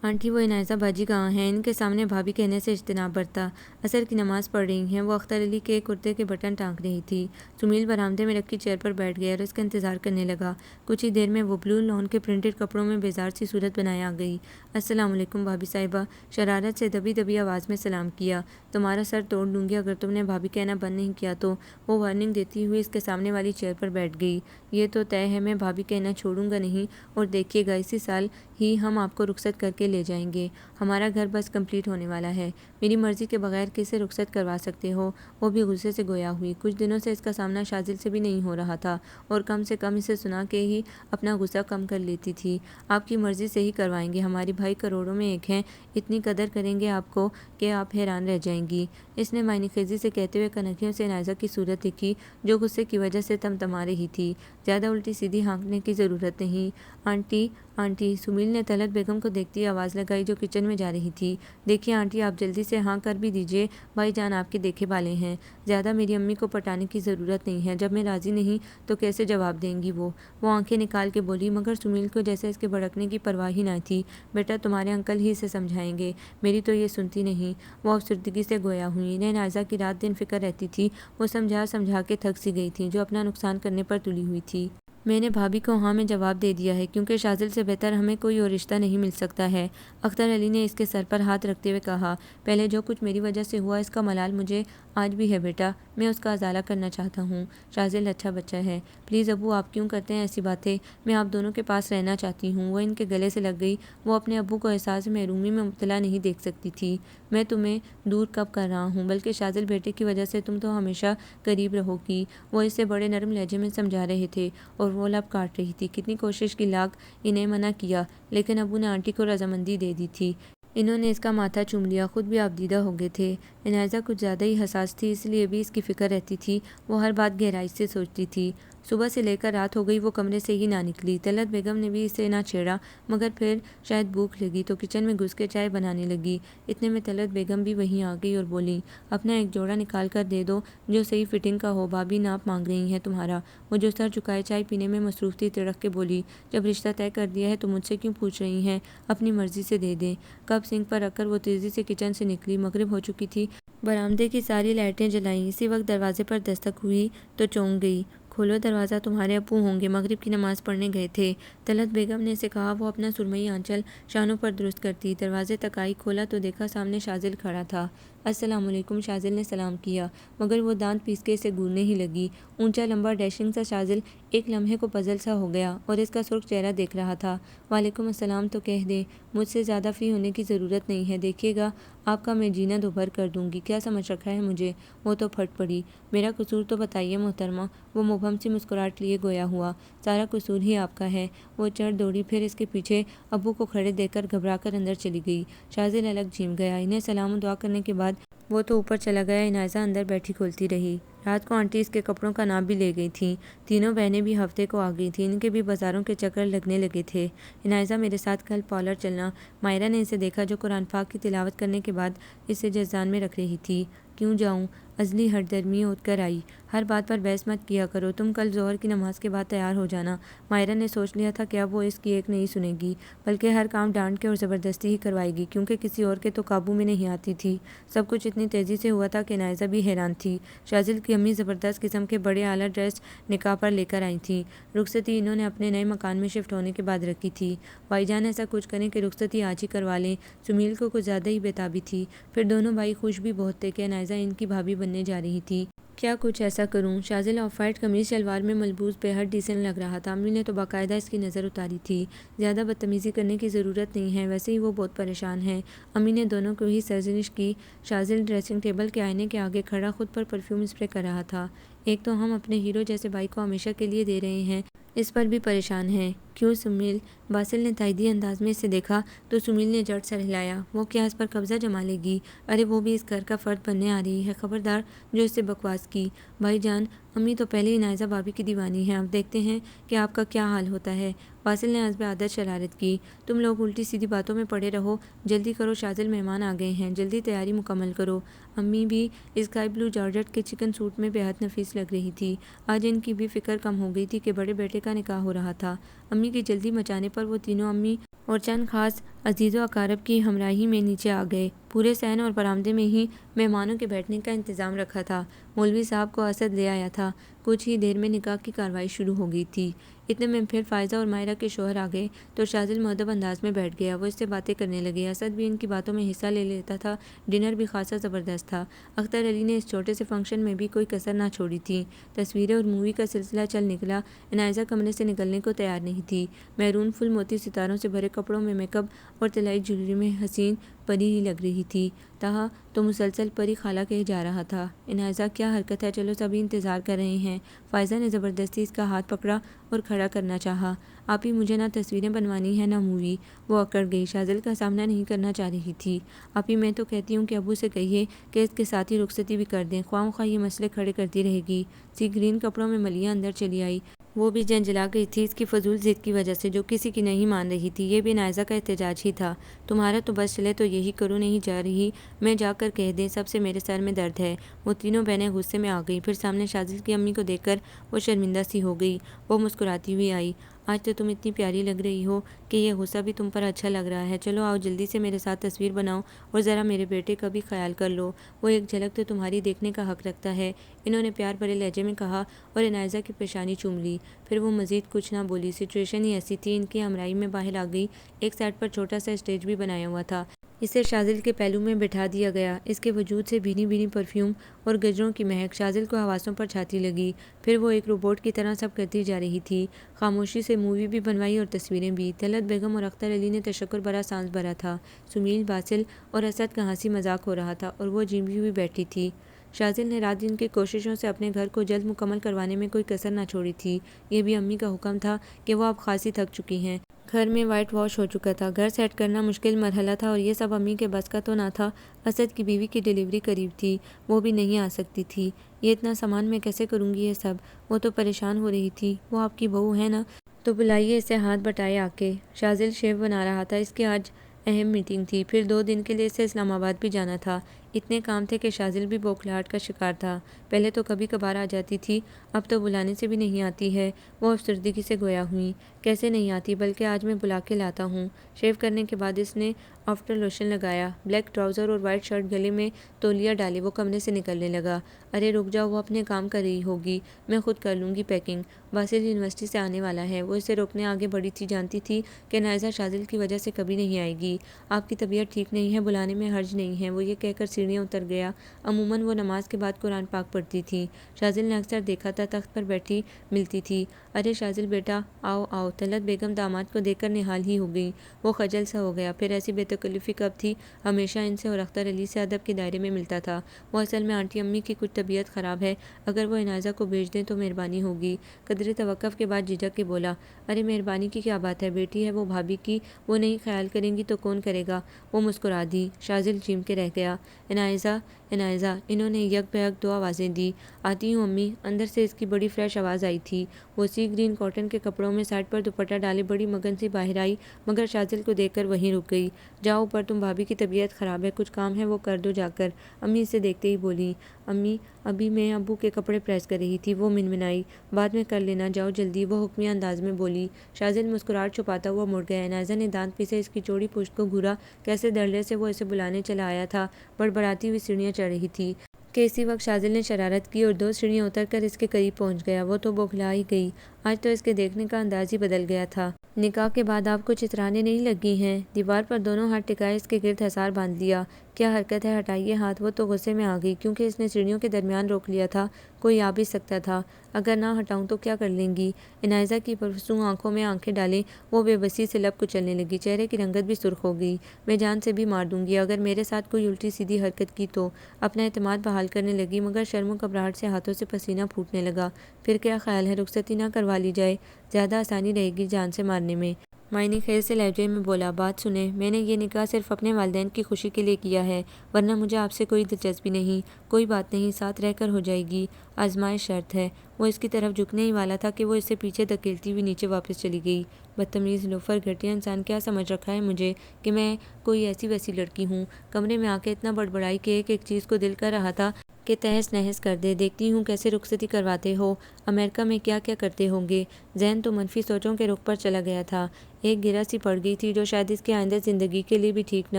آنٹی وہ عنائزہ باجی کہاں ہیں؟ ان کے سامنے بھابھی کہنے سے اجتناب برتا۔ عصر کی نماز پڑھ رہی ہیں، وہ اختر علی کے کرتے کے بٹن ٹانک رہی تھی۔ سمیل برآمدے میں رکھی چیئر پر بیٹھ گیا اور اس کا انتظار کرنے لگا۔ کچھ ہی دیر میں وہ بلو لون کے پرنٹڈ کپڑوں میں بیزار سی صورت بنائے آ گئی۔ السلام علیکم بھابھی صاحبہ، شرارت سے دبی دبی آواز میں سلام کیا۔ تمہارا سر توڑ دوں گی اگر تم نے بھابھی کہنا بند نہیں کیا تو۔ وہ وارننگ دیتی ہوئی اس کے سامنے والی چیئر پر بیٹھ گئی۔ یہ تو طے ہے میں بھابھی کہنا چھوڑوں گا نہیں، اور دیکھیے گا اسی سال ہی ہم آپ کو رخصت کر کے لے جائیں گے۔ ہمارا گھر بس کمپلیٹ ہونے والا ہے، میری مرضی کے بغیر کسے رخصت کروا سکتے ہو؟ وہ بھی غصے سے گویا ہوئی۔ کچھ دنوں سے اس کا سامنا شاذل سے بھی نہیں ہو رہا تھا، اور کم سے کم اسے سنا کے ہی اپنا غصہ کم کر لیتی تھی۔ آپ کی مرضی سے ہی کروائیں گے، ہمارے بھائی کروڑوں میں ایک ہیں، اتنی قدر کریں گے آپ کو کہ آپ حیران رہ جائیں گی۔ اس نے معنی خیزی سے کہتے ہوئے کنکھیوں سے عنائزہ کی صورت دیکھی جو غصے کی وجہ سے تمتما رہی تھی۔ زیادہ الٹی سیدھی ہانکنے کی ضرورت نہیں۔ آنٹی آنٹی، سمیل نے طلعت بیگم کو دیکھتی آواز لگائی جو کچن میں جا رہی تھی۔ دیکھیے آنٹی آپ جلدی سے ہاں کر بھی دیجیے، بھائی جان آپ کے دیکھے بالے ہیں، زیادہ میری امی کو پٹانے کی ضرورت نہیں ہے، جب میں راضی نہیں تو کیسے جواب دیں گی وہ آنکھیں نکال کے بولی، مگر سمیل کو جیسے اس کے بھڑکنے کی پرواہ ہی نہ تھی۔ بیٹا تمہارے انکل ہی اسے سمجھائیں گے، میری تو یہ سنتی نہیں۔ وہ افسردگی سے گویا ہوئی، انہیں عنائزہ کی رات دن فکر رہتی تھی، وہ سمجھا سمجھا کے تھک سی گئی تھی جو اپنا نقصان کرنے پر تلی ہوئی تھی۔ میں نے بھابھی کو ہاں میں جواب دے دیا ہے کیونکہ شازل سے بہتر ہمیں کوئی اور رشتہ نہیں مل سکتا ہے۔ اختر علی نے اس کے سر پر ہاتھ رکھتے ہوئے کہا، پہلے جو کچھ میری وجہ سے ہوا اس کا ملال مجھے آج بھی ہے بیٹا، میں اس کا ازالہ کرنا چاہتا ہوں۔ شازل اچھا بچہ ہے، پلیز ابو آپ کیوں کرتے ہیں ایسی باتیں، میں آپ دونوں کے پاس رہنا چاہتی ہوں۔ وہ ان کے گلے سے لگ گئی، وہ اپنے ابو کو احساس محرومی میں مبتلا نہیں دیکھ سکتی تھی۔ میں تمہیں دور کب کر رہا ہوں، بلکہ شازل بیٹے کی وجہ سے تم تو ہمیشہ قریب رہو گی، وہ اسے بڑے نرم لہجے میں سمجھا رہے تھے اور وہ لب کاٹ رہی تھی۔ کتنی کوشش کی لاکھ انہیں منع کیا لیکن ابو نے آنٹی کو رضامندی دے دی تھی۔ انہوں نے اس کا ماتھا چوم لیا، خود بھی آبدیدہ ہو گئے تھے۔ عنایزہ کچھ زیادہ ہی حساس تھی، اس لیے بھی اس کی فکر رہتی تھی، وہ ہر بات گہرائی سے سوچتی تھی۔ صبح سے لے کر رات ہو گئی، وہ کمرے سے ہی نہ نکلی۔ طلعت بیگم نے بھی اسے نہ چھیڑا، مگر پھر شاید بھوک لگی تو کچن میں گھس کے چائے بنانے لگی۔ اتنے میں طلعت بیگم بھی وہیں آ گئی اور بولی، اپنا ایک جوڑا نکال کر دے دو جو صحیح فٹنگ کا ہو، بھابھی ناپ مانگ رہی ہیں تمہارا۔ وہ جو سر جھکائے چائے پینے میں مصروف تھی تڑک کے بولی، جب رشتہ طے کر دیا ہے تو مجھ سے کیوں پوچھ رہی ہیں، اپنی مرضی سے دے دیں۔ کپ سنک پر رکھ کر وہ تیزی سے کچن سے نکلی۔ مغرب ہو چکی تھی، برآمدے کی ساری لائٹیں جلائیں۔ اسی وقت دروازے پر دستک ہوئی تو چونک گئی، کھولو دروازہ، تمہارے ابو ہوں گے، مغرب کی نماز پڑھنے گئے تھے۔ طلعت بیگم نے اسے کہا، وہ اپنا سرمئی آنچل شانوں پر درست کرتی دروازے تک آئی۔ کھولا تو دیکھا سامنے شازل کھڑا تھا۔ السلام علیکم، شازل نے سلام کیا، مگر وہ دانت پیس کے اسے گورنے ہی لگی۔ اونچا لمبا ڈیشنگ سا شازل ایک لمحے کو پزل سا ہو گیا اور اس کا سرخ چہرہ دیکھ رہا تھا۔ وعلیکم السلام تو کہہ دیں، مجھ سے زیادہ فری ہونے کی ضرورت نہیں ہے، دیکھیے گا آپ کا میں جینا دوبھر کر دوں گی، کیا سمجھ رکھا ہے مجھے؟ وہ تو پھٹ پڑی، میرا قصور تو بتائیے محترمہ۔ وہ مبہم سی مسکراہٹ لیے گویا ہوا، سارا قصور ہی آپ کا ہے۔ وہ چڑھ دوڑی، پھر اس کے پیچھے ابو کو کھڑے دیکھ کر گھبرا کر اندر چلی گئی۔ شازل الگ جھیم گیا۔ انہیں سلام و دعا کرنے کے بعد وہ تو اوپر چلا گیا، عنایزہ اندر بیٹھی کھولتی رہی۔ رات کو آنٹی اس کے کپڑوں کا ناپ بھی لے گئی تھیں۔ تینوں بہنیں بھی ہفتے کو آ گئی تھیں، ان کے بھی بازاروں کے چکر لگنے لگے تھے۔ عنایزہ میرے ساتھ کل پارلر چلنا۔ مائرہ نے اسے دیکھا جو قرآن پاک کی تلاوت کرنے کے بعد اسے جذبان میں رکھ رہی تھی۔ کیوں جاؤں؟ ازلی ہٹ درمی اٹھ کر آئی، ہر بات پر بحث مت کیا کرو، تم کل ظہر کی نماز کے بعد تیار ہو جانا۔ مائرہ نے سوچ لیا تھا کہ اب وہ اس کی ایک نہیں سنے گی، بلکہ ہر کام ڈانٹ کے اور زبردستی ہی کروائے گی، کیونکہ کسی اور کے تو قابو میں نہیں آتی تھی۔ سب کچھ اتنی تیزی سے ہوا تھا کہ عنایزہ بھی حیران تھی۔ شازل کی امی زبردست قسم کے بڑے اعلیٰ ڈریس نکاح پر لے کر آئی تھیں۔ رخصتی انہوں نے اپنے نئے مکان میں شفٹ ہونے کے بعد رکھی تھی۔ بھائی جان ایسا کچھ کریں کہ رخصتی آج ہی کروا لیں۔ سمیل کو کچھ زیادہ ہی بےتابی تھی، پھر دونوں بھائی خوش بھی بہت تھے کہ عنایزہ ان کی بھابھی بننے جا رہی تھی۔ کیا کچھ ایسا کروں؟ شازل آف وائٹ قمیص شلوار میں ملبوس بے حد ڈیسنٹ لگ رہا تھا۔ امی نے تو باقاعدہ اس کی نظر اتاری تھی۔ زیادہ بدتمیزی کرنے کی ضرورت نہیں ہے، ویسے ہی وہ بہت پریشان ہے۔ امی نے دونوں کو ہی سرزنش کی۔ شازل ڈریسنگ ٹیبل کے آئینے کے آگے کھڑا خود پر پرفیوم اسپرے کر رہا تھا۔ ایک تو ہم اپنے ہیرو جیسے بھائی کو ہمیشہ کے لیے دے رہے ہیں، اس پر بھی پریشان ہیں۔ کیوں سمیل؟ باسل نے تائیدی انداز میں اسے دیکھا تو سمیل نے جڑ سر ہلایا۔ وہ کیا اس پر قبضہ جما لے گی؟ ارے وہ بھی اس گھر کا فرد بننے آ رہی ہے، خبردار جو اس سے بکواس کی۔ بھائی جان، امی تو پہلے ہی عنایزہ بھابھی کی دیوانی ہے، اب دیکھتے ہیں کہ آپ کا کیا حال ہوتا ہے۔ باسل نے حسب عادت شرارت کی۔ تم لوگ الٹی سیدھی باتوں میں پڑے رہو، جلدی کرو، شازل مہمان آ گئے ہیں، جلدی تیاری مکمل کرو۔ امی بھی اسکائی بلو جارجٹ کے چکن سوٹ میں بے حد نفیس لگ رہی تھی۔ آج ان کی بھی فکر کم ہو گئی تھی کہ بڑے بیٹے کا نکاح ہو رہا تھا۔ امی کی جلدی مچانے پر وہ تینوں امی اور چند خاص عزیز و اقارب کی ہمراہی میں نیچے آ گئے۔ پورے صحن اور برآمدے میں ہی مہمانوں کے بیٹھنے کا انتظام رکھا تھا۔ مولوی صاحب کو اسد لے آیا تھا۔ کچھ ہی دیر میں نکاح کی کارروائی شروع ہو گئی تھی۔ اتنے میں پھر فائزہ اور مائرہ کے شوہر آ گئے تو شازل مؤدب انداز میں بیٹھ گیا۔ وہ اس سے باتیں کرنے لگے، اسد بھی ان کی باتوں میں حصہ لے لیتا تھا۔ ڈنر بھی خاصا زبردست تھا۔ اختر علی نے اس چھوٹے سے فنکشن میں بھی کوئی کسر نہ چھوڑی تھی۔ تصویریں اور مووی کا سلسلہ چل نکلا۔ عنایزہ کمرے سے نکلنے کو تیار نہیں تھی۔ میرون فل موتی ستاروں سے بھرے کپڑوں میں میک اپ اور طلائی جویلری میں حسین پری ہی لگ رہی تھی۔ تہا تو مسلسل پری خالہ کہے جا رہا تھا۔ عنایزہ کیا حرکت ہے، چلو سبھی انتظار کر رہے ہیں۔ فائزہ نے زبردستی اس کا ہاتھ پکڑا اور کھڑا کرنا چاہا۔ آپی مجھے نہ تصویریں بنوانی ہے نہ مووی۔ وہ اکڑ گئی، شازل کا سامنا نہیں کرنا چاہ رہی تھی۔ آپی میں تو کہتی ہوں کہ ابو سے کہیے کہ اس کے ساتھ ہی رخصتی بھی کر دیں، خواہ مخواہ یہ مسئلے کھڑے کرتی رہے گی۔ سی گرین کپڑوں میں ملیحہ اندر چلی آئی۔ وہ بھی جنجلا گئی تھی اس کی فضول ضد کی وجہ سے جو کسی کی نہیں مان رہی تھی۔ یہ بھی عنایزہ کا احتجاج ہی تھا۔ تمہارا تو بس چلے تو یہی کرو، نہیں جا رہی میں جا کر کہہ دیں سب سے میرے سر میں درد ہے۔ وہ تینوں بہنیں غصے میں آ گئی، پھر سامنے شازل کی امی کو دیکھ کر وہ شرمندہ سی ہو گئی۔ وہ مسکراتی ہوئی آئی۔ آج تو تم اتنی پیاری لگ رہی ہو کہ یہ غصہ بھی تم پر اچھا لگ رہا ہے۔ چلو آؤ جلدی سے میرے ساتھ تصویر بناؤ اور ذرا میرے بیٹے کا بھی خیال کر لو، وہ ایک جھلک تو تمہاری دیکھنے کا حق رکھتا ہے۔ انہوں نے پیار بھرے لہجے میں کہا اور عنائزہ کی پیشانی چوم لی۔ پھر وہ مزید کچھ نہ بولی۔ سچویشن ہی ایسی تھی، ان کی ہمراہی میں باہر آ گئی۔ ایک سائڈ پر چھوٹا سا اسٹیج بھی بنایا ہوا تھا۔ اسے شاذل کے پہلو میں بٹھا دیا گیا۔ اس کے وجود سے بھینی بھینی پرفیوم اور گجروں کی مہک شاذل کو حواسوں پر چھاتی لگی۔ پھر وہ ایک روبوٹ کی طرح سب کرتی جا رہی تھی۔ خاموشی سے مووی بھی بنوائی اور تصویریں بھی۔ طلعت بیگم اور اختر علی نے تشکر بھرا سانس بھرا تھا۔ سمیل، باسل اور اسد کا ہنسی مذاق ہو رہا تھا اور وہ جھنجھی ہوئی بیٹھی تھی۔ شاذل نے رات دن کی کوششوں سے اپنے گھر کو جلد مکمل کروانے میں کوئی کسر نہ چھوڑی تھی۔ یہ بھی امی کا حکم تھا کہ وہ اب خاصی تھک چکی ہیں۔ گھر میں وائٹ واش ہو چکا تھا، گھر سیٹ کرنا مشکل مرحلہ تھا اور یہ سب امی کے بس کا تو نہ تھا۔ اسد کی بیوی کی ڈیلیوری قریب تھی، وہ بھی نہیں آ سکتی تھی۔ یہ اتنا سامان میں کیسے کروں گی یہ سب؟ وہ تو پریشان ہو رہی تھی۔ وہ آپ کی بہو ہے نا، تو بلائیے اسے ہاتھ بٹائے آ کے۔ شاذل شیف بنا رہا تھا، اس کی آج اہم میٹنگ تھی، پھر 2 دن کے لیے اسے اسلام آباد بھی جانا تھا۔ اتنے کام تھے کہ شاذل بھی بوکھلاہٹ کا شکار تھا۔ پہلے تو کبھی کبھار آ جاتی تھی، اب تو بلانے سے بھی نہیں آتی ہے۔ وہ افسردگی سے گویا ہوئی۔ کیسے نہیں آتی، بلکہ آج میں بلا کے لاتا ہوں۔ شیو کرنے کے بعد اس نے آفٹر لوشن لگایا، بلیک ٹراؤزر اور وائٹ شرٹ گلے میں تولیہ ڈالے وہ کمرے سے نکلنے لگا۔ ارے رک جاؤ، وہ اپنے کام کر رہی ہوگی، میں خود کر لوں گی پیکنگ۔ باسل یونیورسٹی سے آنے والا ہے۔ وہ اسے روکنے آگے بڑھی تھی، جانتی تھی کہ عنائزہ شاذل کی وجہ سے کبھی نہیں آئے گی۔ آپ کی طبیعت ٹھیک نہیں ہے، بلانے میں حرج نہیں ہے، وہ یہ کہہ کر سیڑھیاں اتر گیا۔ عموماً وہ نماز کے بعد قرآن پاک پڑھتی تھی۔ شاذل نے اکثر دیکھا تھا، تخت پر بیٹھی ملتی تھی۔ ارے شاذل بیٹا، آؤ آؤ۔ طلعت بیگم داماد کو دیکھ کر نہال ہی ہو گئی۔ وہ خجل سا ہو گیا، پھر ایسی بے تکلفی کب تھی؟ ہمیشہ ان سے اور اختر علی سے ادب کے دائرے میں ملتا تھا۔ وہ اصل میں آنٹی امی کی کچھ طبیعت خراب ہے، اگر وہ عنائزہ کو بھیج دیں تو مہربانی ہوگی۔ قدرے توقف کے بعد جھجک کے بولا، ارے مہربانی کی کیا بات ہے، بیٹی ہے وہ بھابھی کی، وہ نہیں خیال کریں گی تو کون کرے گا؟ وہ مسکرا دی۔ شاذل چیم کے رہ گیا۔ عنائزہ عنائزہ، انہوں نے یک بہ یک 2 آوازیں دی۔ آتی ہوں امی، اندر سے اس کی بڑی فریش آواز آئی تھی۔ وہ سی گرین کاٹن کے کپڑوں میں سائڈ پر دوپٹہ ڈالے بڑی مگن سی باہر آئی، مگر شاذل کو دیکھ کر وہیں رک گئی۔ جاؤ اوپر، تم بھابھی کی طبیعت خراب ہے، کچھ کام ہے وہ کر دو جا کر۔ امی اسے دیکھتے ہی بولی، امی ابھی میں ابو کے کپڑے پریس کر رہی تھی۔ وہ منمنائی، بعد میں کر لینا، جاؤ جلدی، وہ حکمیہ انداز میں بولی۔ شاذل مسکراہٹ چھپاتا ہوا مڑ گیا۔ عنائزہ نے دانت پیسے اس کی چوڑی پشت کو گھورا، کیسے دھڑلے سے وہ اسے بلانے چلا آیا تھا۔ بڑبڑاتی ہوئی سیڑھیاں چڑھ رہی تھی کہ اسی وقت شاذل نے شرارت کی اور 2 سیڑھیاں اتر کر اس کے قریب پہنچ گیا۔ وہ تو بوکھلا ہی گئی، آج تو اس کے دیکھنے کا انداز ہی بدل گیا تھا۔ نکاح کے بعد آپ کچھ اترانے نہیں لگی ہیں؟ دیوار پر دونوں ہاتھ ٹکائے اس کے گرد حصار باندھ لیا۔ کیا حرکت ہے، ہٹائیے ہاتھ۔ وہ تو غصے میں آ گئی، کیونکہ اس نے سیڑھیوں کے درمیان روک لیا تھا۔ کوئی آ بھی سکتا تھا، اگر نہ ہٹاؤں تو کیا کر لیں گی؟ عنائزہ کی پرسوں آنکھوں میں آنکھیں ڈالے وہ بے بسی سے لب کچلنے لگی، چہرے کی رنگت بھی سرخ ہو گئی۔ میں جان سے بھی مار دوں گی اگر میرے ساتھ کوئی الٹی سیدھی حرکت کی تو۔ اپنا اعتماد بحال کرنے لگی، مگر شرم و گھبراہٹ سے ہاتھوں سے پسینہ پھوٹنے لگا۔ پھر کیا خیال ہے، رخصتی نہ کروا لی جائے؟ زیادہ آسانی رہے گی جان سے مارنے میں۔ معنی خیر سے لہجے میں بولا، بات سنیں، میں نے یہ نکاح صرف اپنے والدین کی خوشی کے لیے کیا ہے، ورنہ مجھے آپ سے کوئی دلچسپی نہیں۔ کوئی بات نہیں، ساتھ رہ کر ہو جائے گی، آزمائش شرط ہے۔ وہ اس کی طرف جھکنے ہی والا تھا کہ وہ اسے پیچھے دھکیلتی ہوئی نیچے واپس چلی گئی۔ بدتمیز لوفر، گھٹیا انسان، کیا سمجھ رکھا ہے مجھے کہ میں کوئی ایسی ویسی لڑکی ہوں؟ کمرے میں آ کے اتنا بڑبڑائی کہ ایک ایک چیز کو دل کر رہا تھا کہ تہس نہس کر دے۔ دیکھتی ہوں کیسے رخصتی کرواتے ہو، امریکہ میں کیا کیا کرتے ہوں گے۔ ذہن تو منفی سوچوں کے رخ پر چلا گیا تھا۔ ایک گرہ سی پڑ گئی تھی جو شاید اس کی آئندہ زندگی کے لیے بھی ٹھیک نہ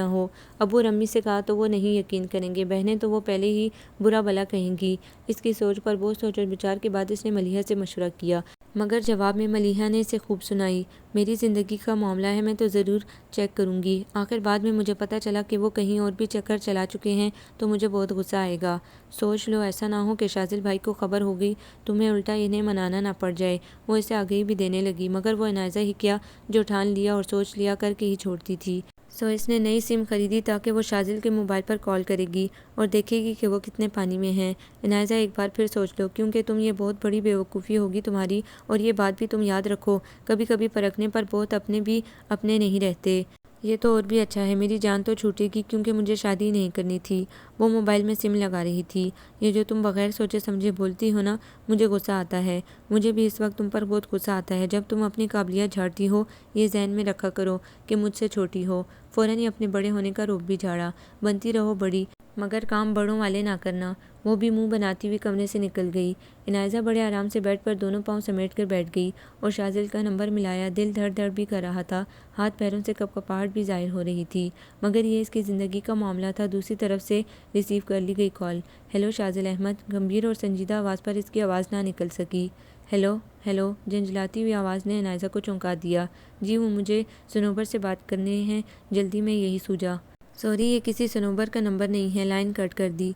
ہو۔ ابو اور امی سے کہا تو وہ نہیں یقین کریں گے، بہنیں تو وہ پہلے ہی برا بھلا کہیں گی۔ اس کی سوچ پر بہت سوچ و بچار کے بعد اس نے ملیحہ سے مشورہ کیا، مگر جواب میں ملیحہ نے اسے خوب سنائی۔ میری زندگی کا معاملہ ہے، میں تو ضرور چیک کروں گی۔ آخر بعد میں مجھے پتہ چلا کہ وہ کہیں اور بھی چکر چلا چکے ہیں تو مجھے بہت غصہ آئے گا۔ سوچ لو ایسا نہ ہو کہ شاذل بھائی کو خبر ہو گئی، تمہیں الٹا انہیں منانا نہ پڑ جائے۔ وہ اسے آگہی بھی دینے لگی، مگر وہ عنائزہ ہی کیا جو ٹھان لیا اور سوچ لیا کر کے ہی چھوڑتی تھی۔ سو اس نے نئی سم خریدی تاکہ وہ شاذل کے موبائل پر کال کرے گی اور دیکھے گی کہ وہ کتنے پانی میں ہیں۔ عنائزہ ایک بار پھر سوچ لو، کیونکہ تم یہ بہت بڑی بے وقوفی ہوگی تمہاری، اور یہ بات بھی تم یاد رکھو، کبھی کبھی پرکھنے پر بہت اپنے بھی اپنے نہیں رہتے۔ یہ تو اور بھی اچھا ہے، میری جان تو چھوٹے گی کیونکہ مجھے شادی نہیں کرنی تھی۔ وہ موبائل میں سم لگا رہی تھی۔ یہ جو تم بغیر سوچے سمجھے بولتی ہو نا، مجھے غصہ آتا ہے۔ مجھے بھی اس وقت تم پر بہت غصہ آتا ہے جب تم اپنی قابلیت جھاڑتی ہو۔ یہ ذہن میں رکھا کرو کہ مجھ سے چھوٹی ہو۔ فوراً ہی اپنے بڑے ہونے کا رعب بھی جھاڑا۔ بنتی رہو بڑی، مگر کام بڑوں والے نہ کرنا۔ وہ بھی منہ بناتی ہوئی کمرے سے نکل گئی۔ عنایزہ بڑے آرام سے بیڈ پر دونوں پاؤں سمیٹ کر بیٹھ گئی اور شاذل کا نمبر ملایا۔ دل دھڑ دھڑ بھی کر رہا تھا، ہاتھ پیروں سے کپکپاہٹ بھی ظاہر ہو رہی تھی، مگر یہ اس کی زندگی کا معاملہ تھا۔ دوسری طرف سے ریسیو کر لی گئی کال۔ ہیلو شاذل احمد، گمبھیر اور سنجیدہ آواز پر اس کی آواز نہ نکل سکی۔ ہیلو ہیلو، جھنجھلاتی ہوئی آواز نے عنایزہ کو چونکا دیا۔ جی وہ مجھے صنوبر سے بات کرنے ہیں جلدی میں یہی سوجا۔ سوری، یہ کسی صنوبر کا نمبر نہیں ہے، لائن کٹ کر دی۔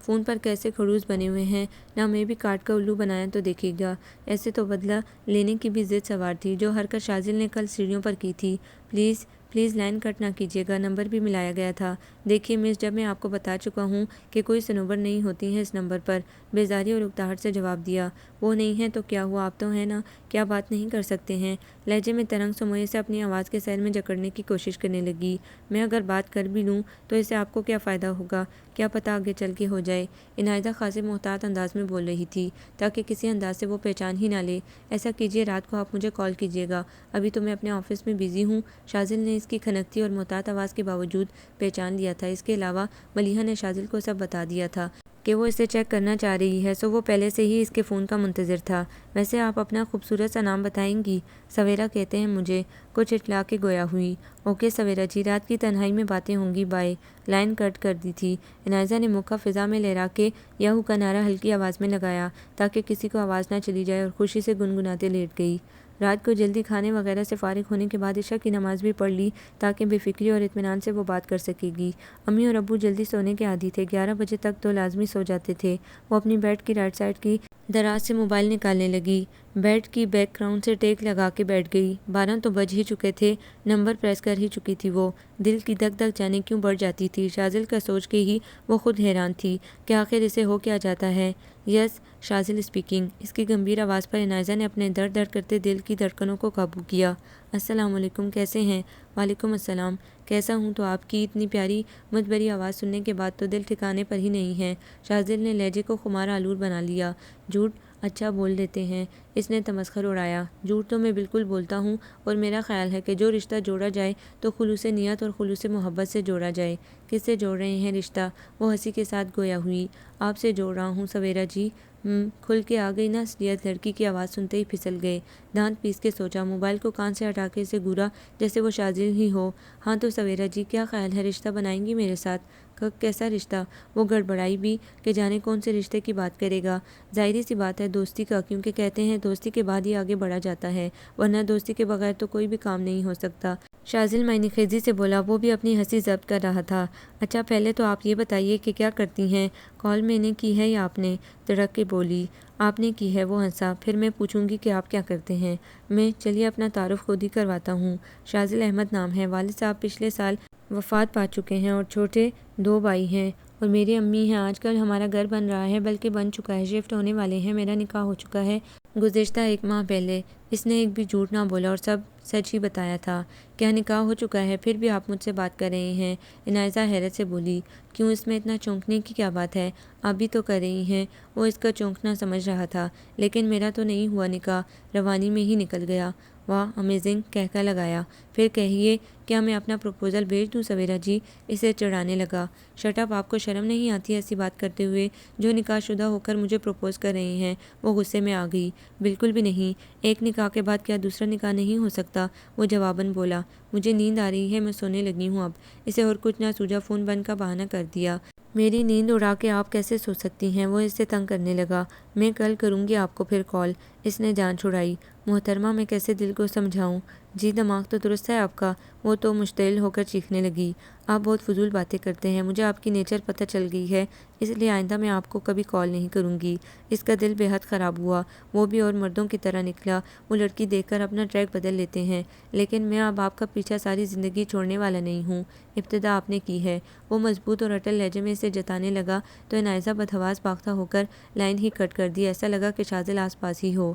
فون پر کیسے خڑوس بنے ہوئے ہیں، نہ میں بھی کاٹ کا الو بنایا تو دیکھے گا۔ ایسے تو بدلہ لینے کی بھی ضد سوار تھی، جو حرکت شاذل نے کل سیڑھیوں پر کی تھی۔ پلیز پلیز لائن کٹ نہ کیجیے گا، نمبر بھی ملایا گیا تھا۔ دیکھیے مس، جب میں آپ کو بتا چکا ہوں کہ کوئی صنوبر نہیں ہوتی ہیں اس نمبر پر، بیزاری اور اکتاہٹ سے جواب دیا۔ وہ نہیں ہیں تو کیا ہوا، آپ تو ہیں نا، کیا بات نہیں کر سکتے ہیں؟ لہجے میں ترنگ سموئے سے اپنی آواز کے سیل میں جکڑنے کی کوشش کرنے لگی۔ میں اگر بات کر بھی لوں تو اس سے آپ کو کیا فائدہ ہوگا، کیا پتہ آگے چل کے ہو جائے۔ عنایزہ خاصے محتاط انداز میں بول رہی تھی تاکہ کسی انداز سے وہ پہچان ہی نہ لے۔ ایسا کیجیے، رات کو آپ مجھے کال کیجیے گا، ابھی تو میں اپنے آفس میں بزی ہوں۔ شاذل نے اس کی کھنکتی اور محتاط آواز کے باوجود پہچان لیا تھا۔ اس کے علاوہ ملیحہ نے شاذل کو سب بتا دیا تھا کہ وہ اسے چیک کرنا چاہ رہی ہے، سو وہ پہلے سے ہی اس کے فون کا منتظر تھا۔ ویسے آپ اپنا خوبصورت سا نام بتائیں گی؟ سویرا کہتے ہیں مجھے، کچھ اٹلا کے گویا ہوئی۔ اوکے سویرا جی، رات کی تنہائی میں باتیں ہوں گی، بائے۔ لائن کٹ کر دی تھی۔ عنایزہ نے مکہ فضا میں لہرا کے یاہو کا نعرہ ہلکی آواز میں لگایا تاکہ کسی کو آواز نہ چلی جائے، اور خوشی سے گنگناتے لیٹ گئی۔ رات کو جلدی کھانے وغیرہ سے فارغ ہونے کے بعد عشاء کی نماز بھی پڑھ لی تاکہ بے فکری اور اطمینان سے وہ بات کر سکے گی۔ امی اور ابو جلدی سونے کے عادی تھے، 11 بجے تک تو لازمی سو جاتے تھے۔ وہ اپنی بیڈ کی رائٹ سائڈ کی دراز سے موبائل نکالنے لگی، بیڈ کی بیک گراؤنڈ سے ٹیک لگا کے بیٹھ گئی۔ 12 تو بج ہی چکے تھے، نمبر پریس کر ہی چکی تھی وہ۔ دل کی دھک دھک جانے کیوں بڑھ جاتی تھی، شاذل کا سوچ کے ہی وہ خود حیران تھی کہ آخر اسے ہو کیا جاتا ہے۔ یس شاذل اسپیکنگ۔ اس کی گمبھیر آواز پر عنایزہ نے اپنے دڑ دڑ کرتے دل کی دھڑکنوں کو قابو کیا۔ السلام علیکم، کیسے ہیں؟ وعلیکم السلام، کیسا ہوں تو آپ کی اتنی پیاری مدبری آواز سننے کے بعد تو دل ٹھکانے پر ہی نہیں ہے۔ شاذل نے لہجے کو خمار آلود بنا لیا۔ جھوٹ اچھا بول دیتے ہیں، اس نے تمسخر اڑایا۔ جھوٹ تو میں بالکل بولتا ہوں، اور میرا خیال ہے کہ جو رشتہ جوڑا جائے تو خلوص نیت اور خلوص محبت سے جوڑا جائے۔ کس سے جوڑ رہے ہیں رشتہ؟ وہ ہنسی کے ساتھ گویا ہوئی۔ آپ سے جوڑ رہا ہوں سویرا جی۔ کھل کے آ گئی نا اصلیت، لڑکی کی آواز سنتے ہی پھسل گئے۔ دانت پیس کے سوچا، موبائل کو کان سے ہٹا کے اسے گورا جیسے وہ شاذل ہی ہو۔ ہاں تو سویرا جی، کیا خیال ہے، رشتہ بنائیں گی میرے ساتھ؟ کیسا رشتہ؟ وہ گڑبڑائی بھی کہ جانے کون سے رشتے کی بات کرے گا۔ ظاہری سی بات ہے دوستی کا، کیونکہ کہتے ہیں دوستی کے بعد ہی آگے بڑھا جاتا ہے، ورنہ دوستی کے بغیر تو کوئی بھی کام نہیں ہو سکتا۔ شاذل معنی خیزی سے بولا، وہ بھی اپنی ہنسی ضبط کر رہا تھا۔ اچھا پہلے تو آپ یہ بتائیے کہ کیا کرتی ہیں؟ کال میں نے کی ہے یا آپ نے؟ تڑک کے بولی۔ آپ نے کی ہے، وہ ہنسا۔ پھر میں پوچھوں گی کہ آپ کیا کرتے ہیں؟ میں، چلیے اپنا تعارف خود ہی کرواتا ہوں۔ شاذل احمد نام ہے، والد صاحب پچھلے سال وفات پا چکے ہیں اور چھوٹے 2 بھائی ہیں، اور میری امی ہیں۔ آج کل ہمارا گھر بن رہا ہے، بلکہ بن چکا ہے، شفٹ ہونے والے ہیں۔ میرا نکاح ہو چکا ہے گزشتہ 1 ماہ پہلے۔ اس نے ایک بھی جھوٹ نہ بولا اور سب سچ ہی بتایا تھا۔ کیا نکاح ہو چکا ہے، پھر بھی آپ مجھ سے بات کر رہے ہیں؟ عنایزہ حیرت سے بولی۔ کیوں، اس میں اتنا چونکنے کی کیا بات ہے، آپ بھی تو کر رہی ہیں۔ وہ اس کا چونکنا سمجھ رہا تھا، لیکن میرا تو نہیں ہوا نکاح، روانی میں ہی نکل گیا۔ واہ امیزنگ، کہکا لگایا۔ پھر کہیے، کیا میں اپنا پروپوزل بھیج دوں سویرا جی؟ اسے چڑھانے لگا۔ شٹ اپ، آپ کو شرم نہیں آتی ایسی بات کرتے ہوئے؟ جو نکاح شدہ ہو کر مجھے پروپوز کر رہے ہیں؟ وہ غصے میں آ گئی۔ بالکل بھی نہیں، ایک نکاح کے بعد کیا دوسرا نکاح نہیں ہو سکتا؟ وہ جواباً بولا۔ مجھے نیند آ رہی ہے، میں سونے لگی ہوں اب۔ اسے اور کچھ نہ سوجا، فون بند کا بہانہ کر دیا۔ میری نیند اڑا کے آپ کیسے سو سکتی ہیں؟ وہ اس سے تنگ کرنے لگا۔ میں کل کروں گی آپ کو پھر کال۔ اس نے جان چھڑائی۔ محترمہ، میں کیسے دل کو سمجھاؤں؟ جی دماغ تو درست ہے آپ کا۔ وہ تو مشتعل ہو کر چیخنے لگی۔ آپ بہت فضول باتیں کرتے ہیں، مجھے آپ کی نیچر پتہ چل گئی ہے، اس لیے آئندہ میں آپ کو کبھی کال نہیں کروں گی۔ اس کا دل بے حد خراب ہوا، وہ بھی اور مردوں کی طرح نکلا۔ وہ لڑکی دیکھ کر اپنا ٹریک بدل لیتے ہیں، لیکن میں اب آپ کا پیچھا ساری زندگی چھوڑنے والا نہیں ہوں۔ ابتدا آپ نے کی ہے۔ وہ مضبوط اور اٹل لہجے میں اسے جتانے لگا تو عنایزہ بدحواس باختہ ہو کر لائن ہی کٹ کر دی۔ ایسا لگا کہ شاذل آس پاس ہی ہو۔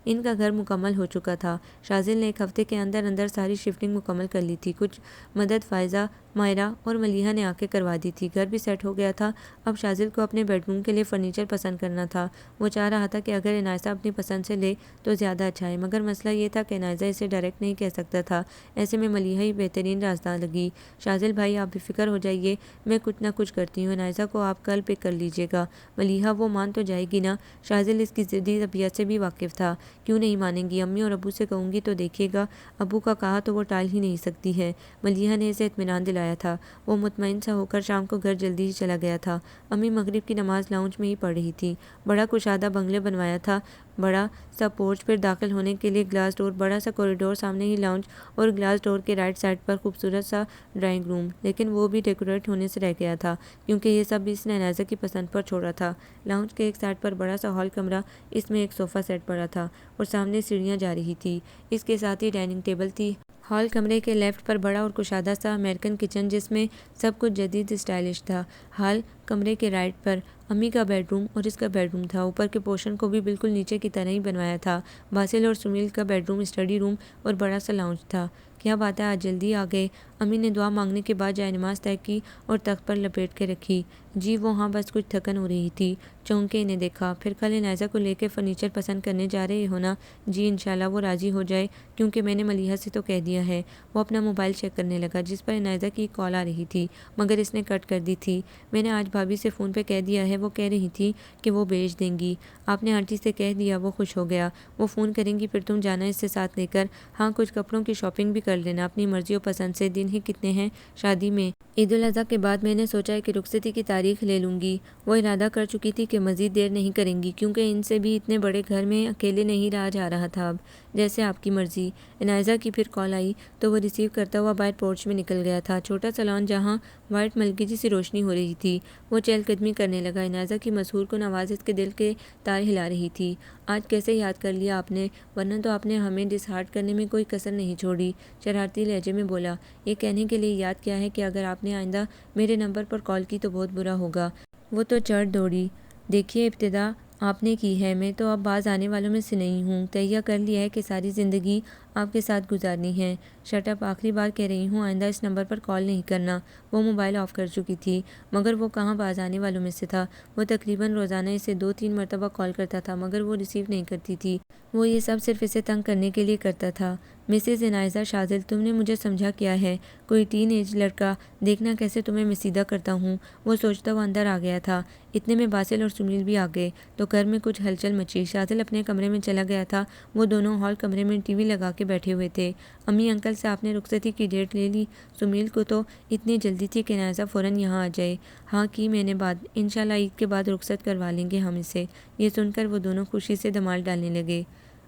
ان کا گھر مکمل ہو چکا تھا۔ شاذل نے ایک ہفتے کے اندر اندر ساری شفٹنگ مکمل کر لی تھی۔ کچھ مدد فائزہ، مائرہ اور ملیحہ نے آ کے کروا دی تھی۔ گھر بھی سیٹ ہو گیا تھا۔ اب شاذل کو اپنے بیڈ روم کے لیے فرنیچر پسند کرنا تھا۔ وہ چاہ رہا تھا کہ اگر عنایزہ اپنی پسند سے لے تو زیادہ اچھا ہے، مگر مسئلہ یہ تھا کہ عنایزہ اسے ڈائریکٹ نہیں کہہ سکتا تھا۔ ایسے میں ملیحہ ہی بہترین رازداں لگی۔ شاذل بھائی آپ بے فکر ہو جائیے، میں کچھ نہ کچھ کرتی ہوں، عنایزہ کو آپ کل پک کر لیجیے گا۔ ملیحہ وہ مان تو جائے گی نا؟ شاذل اس کی ضدی طبیعت سے بھی واقف تھا۔ کیوں نہیں مانیں گی؟ امی اور ابو سے کہوں گی تو دیکھیے گا، ابو کا کہا تو وہ ٹال ہی نہیں سکتی ہے۔ ملیحہ نے اسے اطمینان دلایا تھا۔ وہ مطمئن سا ہو کر شام کو گھر جلدی ہی چلا گیا تھا۔ امی مغرب کی نماز لاؤنج میں ہی پڑھ رہی تھی۔ بڑا کشادہ بنگلے بنوایا تھا، بڑا سا پورچ، پھر داخل ہونے کے لیے گلاس ڈور، بڑا سا کوریڈور، سامنے ہی لاؤنج اور گلاس ڈور کے رائٹ سائڈ پر خوبصورت سا ڈرائنگ روم، لیکن وہ بھی ڈیکوریٹ ہونے سے رہ گیا تھا کیونکہ یہ سب اس نے عنایزہ کی پسند پر چھوڑا تھا۔ لاؤنج کے ایک سائڈ پر بڑا سا ہال کمرہ، اس میں ایک صوفہ سیٹ پڑا تھا اور سامنے سیڑھیاں جا رہی تھی، اس کے ساتھ ہی ڈائننگ ٹیبل تھی۔ ہال کمرے کے لیفٹ پر بڑا اور کشادہ سا امریکن کچن جس میں سب کچھ جدید اسٹائلش تھا۔ ہال کمرے کے رائٹ پر امی کا بیڈ روم اور اس کا بیڈ روم تھا۔ اوپر کے پورشن کو بھی بالکل نیچے کی طرح ہی بنوایا تھا۔ باسل اور سمیل کا بیڈ روم، اسٹڈی روم اور بڑا سا لاؤنج تھا۔ کیا بات ہے، آج جلدی آ گئے؟ امی نے دعا مانگنے کے بعد جائے نماز طے کی اور تخت پر لپیٹ کے رکھی۔ جی وہ ہاں، بس کچھ تھکن ہو رہی تھی۔ چونک کے انہیں دیکھا۔ پھر کل عنایزہ کو لے کے فرنیچر پسند کرنے جا رہے ہو نا؟ جی انشاءاللہ وہ راضی ہو جائے، کیونکہ میں نے ملیحہ سے تو کہہ دیا ہے۔ وہ اپنا موبائل چیک کرنے لگا جس پر عنایزہ کی کال آ رہی تھی، مگر اس نے کٹ کر دی تھی۔ میں نے آج بھابھی سے فون پہ کہہ دیا ہے، وہ کہہ رہی تھی کہ وہ بھیج دیں گی۔ آپ نے آنٹی سے کہہ دیا؟ وہ خوش ہو گیا۔ وہ فون کریں گی، پھر تم جانا اس سے ساتھ لے کر۔ ہاں کچھ کپڑوں کی شاپنگ بھی کر لینا اپنی مرضی و پسند سے۔ دن ہی کتنے ہیں شادی میں؟ عید الاضحیٰ کے بعد میں نے سوچا ہے کہ رخصتی کی تاریخ لے لوں گی۔ وہ ارادہ کر چکی تھی کہ مزید دیر نہیں کریں گی، کیونکہ ان سے بھی اتنے بڑے گھر میں اکیلے نہیں رہا جا رہا تھا۔ اب جیسے آپ کی مرضی۔ عنایزہ کی پھر کال آئی تو وہ ریسیو کرتا ہوا باہر پورچ میں نکل گیا تھا۔ چھوٹا سا لان جہاں وائٹ ملکی جیسی روشنی ہو رہی تھی، وہ چہل قدمی کرنے لگا۔ عنایزہ کی مسحور کن آواز اس کے دل کے تار ہلا رہی تھی۔ آج کیسے یاد کر لیا آپ نے؟ ورنہ تو آپ نے ہمیں ڈس ہارٹ کرنے میں کوئی کسر نہیں چھوڑی۔ شرارتی لہجے میں بولا۔ یہ کہنے کے لیے یاد کیا ہے کہ اگر آپ نے آئندہ میرے نمبر پر کال کی تو بہت برا ہوگا۔ وہ تو چڑھ دوڑی۔ دیکھیے ابتدا آپ نے کی ہے، میں تو اب باز آنے والوں میں سے نہیں ہوں۔ تہیہ کر لیا ہے کہ ساری زندگی آپ کے ساتھ گزارنی ہے۔ شٹ اپ، آخری بار کہہ رہی ہوں آئندہ اس نمبر پر کال نہیں کرنا۔ وہ موبائل آف کر چکی تھی، مگر وہ کہاں باز آنے والوں میں سے تھا۔ وہ تقریباً روزانہ اسے 2-3 مرتبہ کال کرتا تھا، مگر وہ ریسیو نہیں کرتی تھی۔ وہ یہ سب صرف اسے تنگ کرنے کے لیے کرتا تھا۔ مسز عنایزہ شاذل، تم نے مجھے سمجھا کیا ہے؟ کوئی ٹین ایج لڑکا، دیکھنا کیسے تمہیں مسیدہ کرتا ہوں۔ وہ سوچتا ہوا اندر آ گیا تھا۔ اتنے میں باسل اور سمیل بھی آ گئے تو گھر میں کچھ ہلچل مچی۔ شاذل اپنے کمرے میں چلا گیا تھا۔ وہ دونوں ہال کمرے میں ٹی وی لگا کے بیٹھے ہوئے تھے۔ امی انکل سے آپ نے رخصتی کی ڈیٹ لے لی؟ سمیل کو تو اتنی جلدی تھی کہ عنایزہ فوراً یہاں آ جائے۔ ہاں کی میں نے بات، انشاءاللہ عید کے بعد رخصت کروا لیں گے ہم اسے۔ یہ سن کر وہ دونوں خوشی سے دمال ڈالنے لگے۔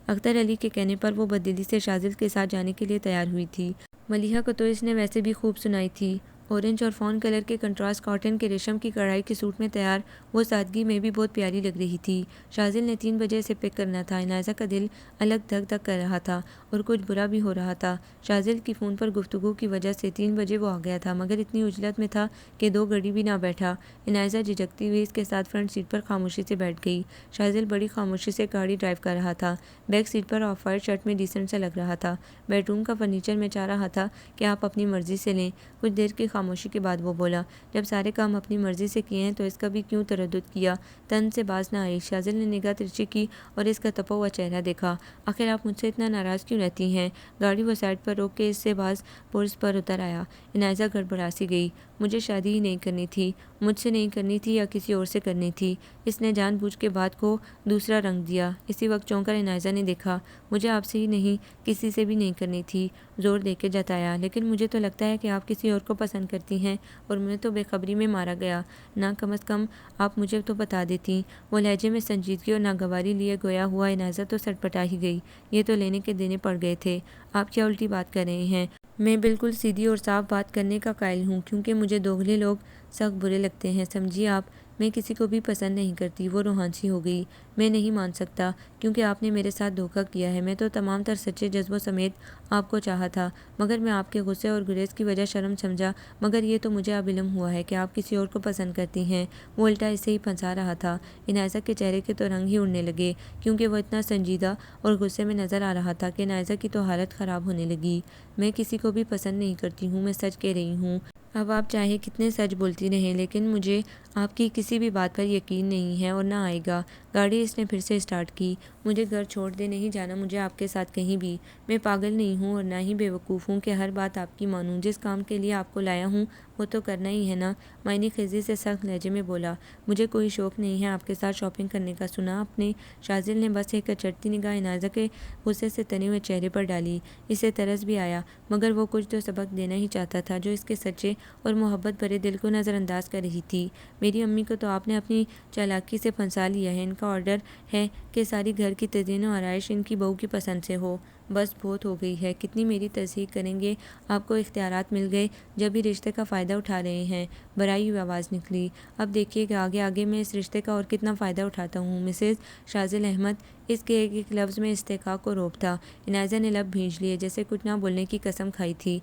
اختر علی کے کہنے پر وہ بددلی سے شاذل کے ساتھ جانے کے لیے تیار ہوئی تھی۔ ملیحہ کو تو اس نے ویسے بھی خوب سنائی تھی۔ اورنج اور فون کلر کے کنٹراسٹ کاٹن کے ریشم کی کڑھائی کے سوٹ میں تیار، وہ سادگی میں بھی بہت پیاری لگ رہی تھی۔ شاذل نے 3 بجے اسے پک کرنا تھا۔ عنایزہ کا دل الگ دھک دھک کر رہا تھا اور کچھ برا بھی ہو رہا تھا۔ شاذل کی فون پر گفتگو کی وجہ سے 3 بجے وہ آ گیا تھا، مگر اتنی عجلت میں تھا کہ 2 گھڑی بھی نہ بیٹھا۔ عنایزہ جھجکتی ہوئی اس کے ساتھ فرنٹ سیٹ پر خاموشی سے بیٹھ گئی۔ شاذل بڑی خاموشی سے گاڑی ڈرائیو کر رہا تھا۔ Back set per of white shirt میں ڈیسنٹ سا لگ رہا تھا۔ بیڈ روم کا فرنیچر میں چاہ رہا تھا کہ آپ اپنی مرضی سے لیں۔ کچھ دیر کی خاموشی کے بعد وہ بولا، جب سارے کام اپنی مرضی سے کیے ہیں تو اس کا بھی کیوں تردد کیا؟ تن سے باز نہ آئی۔ شاذل نے نگاہ ترچھی کی اور اس کا تپا ہوا چہرہ دیکھا۔ آخر آپ مجھ سے اتنا ناراض کیوں رہتی ہیں؟ گاڑی وہ سائڈ پر روک کے اس سے باز پرس پر اتر آیا۔ عنایزہ گڑبڑا سی گئی۔ مجھے شادی ہی نہیں کرنی تھی، مجھ سے نہیں کرنی تھی یا کسی اور سے کرنی تھی؟ اس نے جان بوجھ کے بات کو دوسرا رنگ دیا۔ اسی وقت چونک کر عنایزہ نے دیکھا۔ مجھے آپ سے ہی نہیں، کسی سے بھی نہیں کرنی تھی، زور دے کے جتایا۔ لیکن مجھے تو لگتا ہے کہ آپ کسی اور کو پسند کرتی ہیں اور میں تو بے خبری میں مارا گیا نہ، کم از کم آپ مجھے تو بتا دیتی۔ وہ لہجے میں سنجیدگی اور ناگواری لیے گویا ہوا۔ عنایزہ تو سٹپٹا ہی گئی۔ یہ تو لینے کے دینے پڑ گئے تھے۔ آپ کیا الٹی بات کر رہے ہیں؟ میں بالکل سیدھی اور صاف بات کرنے کا قائل ہوں، کیونکہ مجھے دوغلے لوگ سخت برے لگتے ہیں، سمجھی آپ؟ میں کسی کو بھی پسند نہیں کرتی، وہ روحانسی ہو گئی۔ میں نہیں مان سکتا کیونکہ آپ نے میرے ساتھ دھوکہ کیا ہے۔ میں تو تمام تر سچے جذبوں سمیت آپ کو چاہا تھا، مگر میں آپ کے غصے اور گریز کی وجہ شرم سمجھا، مگر یہ تو مجھے اب علم ہوا ہے کہ آپ کسی اور کو پسند کرتی ہیں۔ وہ الٹا اسے ہی پھنسا رہا تھا۔ عنائزہ کے چہرے کے تو رنگ ہی اڑنے لگے کیونکہ وہ اتنا سنجیدہ اور غصے میں نظر آ رہا تھا کہ عنائزہ کی تو حالت خراب ہونے لگی۔ میں کسی کو بھی پسند نہیں کرتی ہوں، میں سچ کہہ رہی ہوں۔ اب آپ چاہے کتنے سچ بولتی رہیں لیکن مجھے آپ کی کسی بھی بات پر یقین نہیں ہے اور نہ آئے گا۔ گاڑی اس نے پھر سے اسٹارٹ کی۔ مجھے گھر چھوڑ دے، نہیں جانا مجھے آپ کے ساتھ کہیں بھی۔ میں پاگل نہیں ہوں اور نہ ہی بے وقوف ہوں کہ ہر بات آپ کی مانوں۔ جس کام کے لیے آپ کو لایا ہوں وہ تو کرنا ہی ہے نا، معنی خیزی سے سخت لہجے میں بولا۔ مجھے کوئی شوق نہیں ہے آپ کے ساتھ شاپنگ کرنے کا، سنا آپ نے؟ شاذل نے بس ایک اچرتی نگاہ عنائزہ کے غصے سے تنے ہوئے چہرے پر ڈالی۔ اسے ترس بھی آیا مگر وہ کچھ تو سبق دینا ہی چاہتا تھا جو اس کے سچے اور محبت بھرے دل کو نظر انداز کر رہی تھی۔ میری امی کو تو آپ نے اپنی چالاکی سے پھنسا لیا ہے۔ ان کا آرڈر ہے کہ ساری گھر کی تزئین و آرائش ان کی بہو کی پسند سے ہو۔ بس بہت ہو گئی ہے، کتنی میری تصحیح کریں گے؟ آپ کو اختیارات مل گئے جب ہی رشتے کا فائدہ اٹھا رہے ہیں، برائی ہوئی آواز نکلی۔ اب دیکھیے کہ آگے آگے میں اس رشتے کا اور کتنا فائدہ اٹھاتا ہوں۔ مسز شاذل احمد، اس کے ایک ایک لفظ میں استحقاق کو روپ تھا۔ عنائزہ نے لب بھینچ لیے جیسے کچھ نہ بولنے کی قسم کھائی تھی۔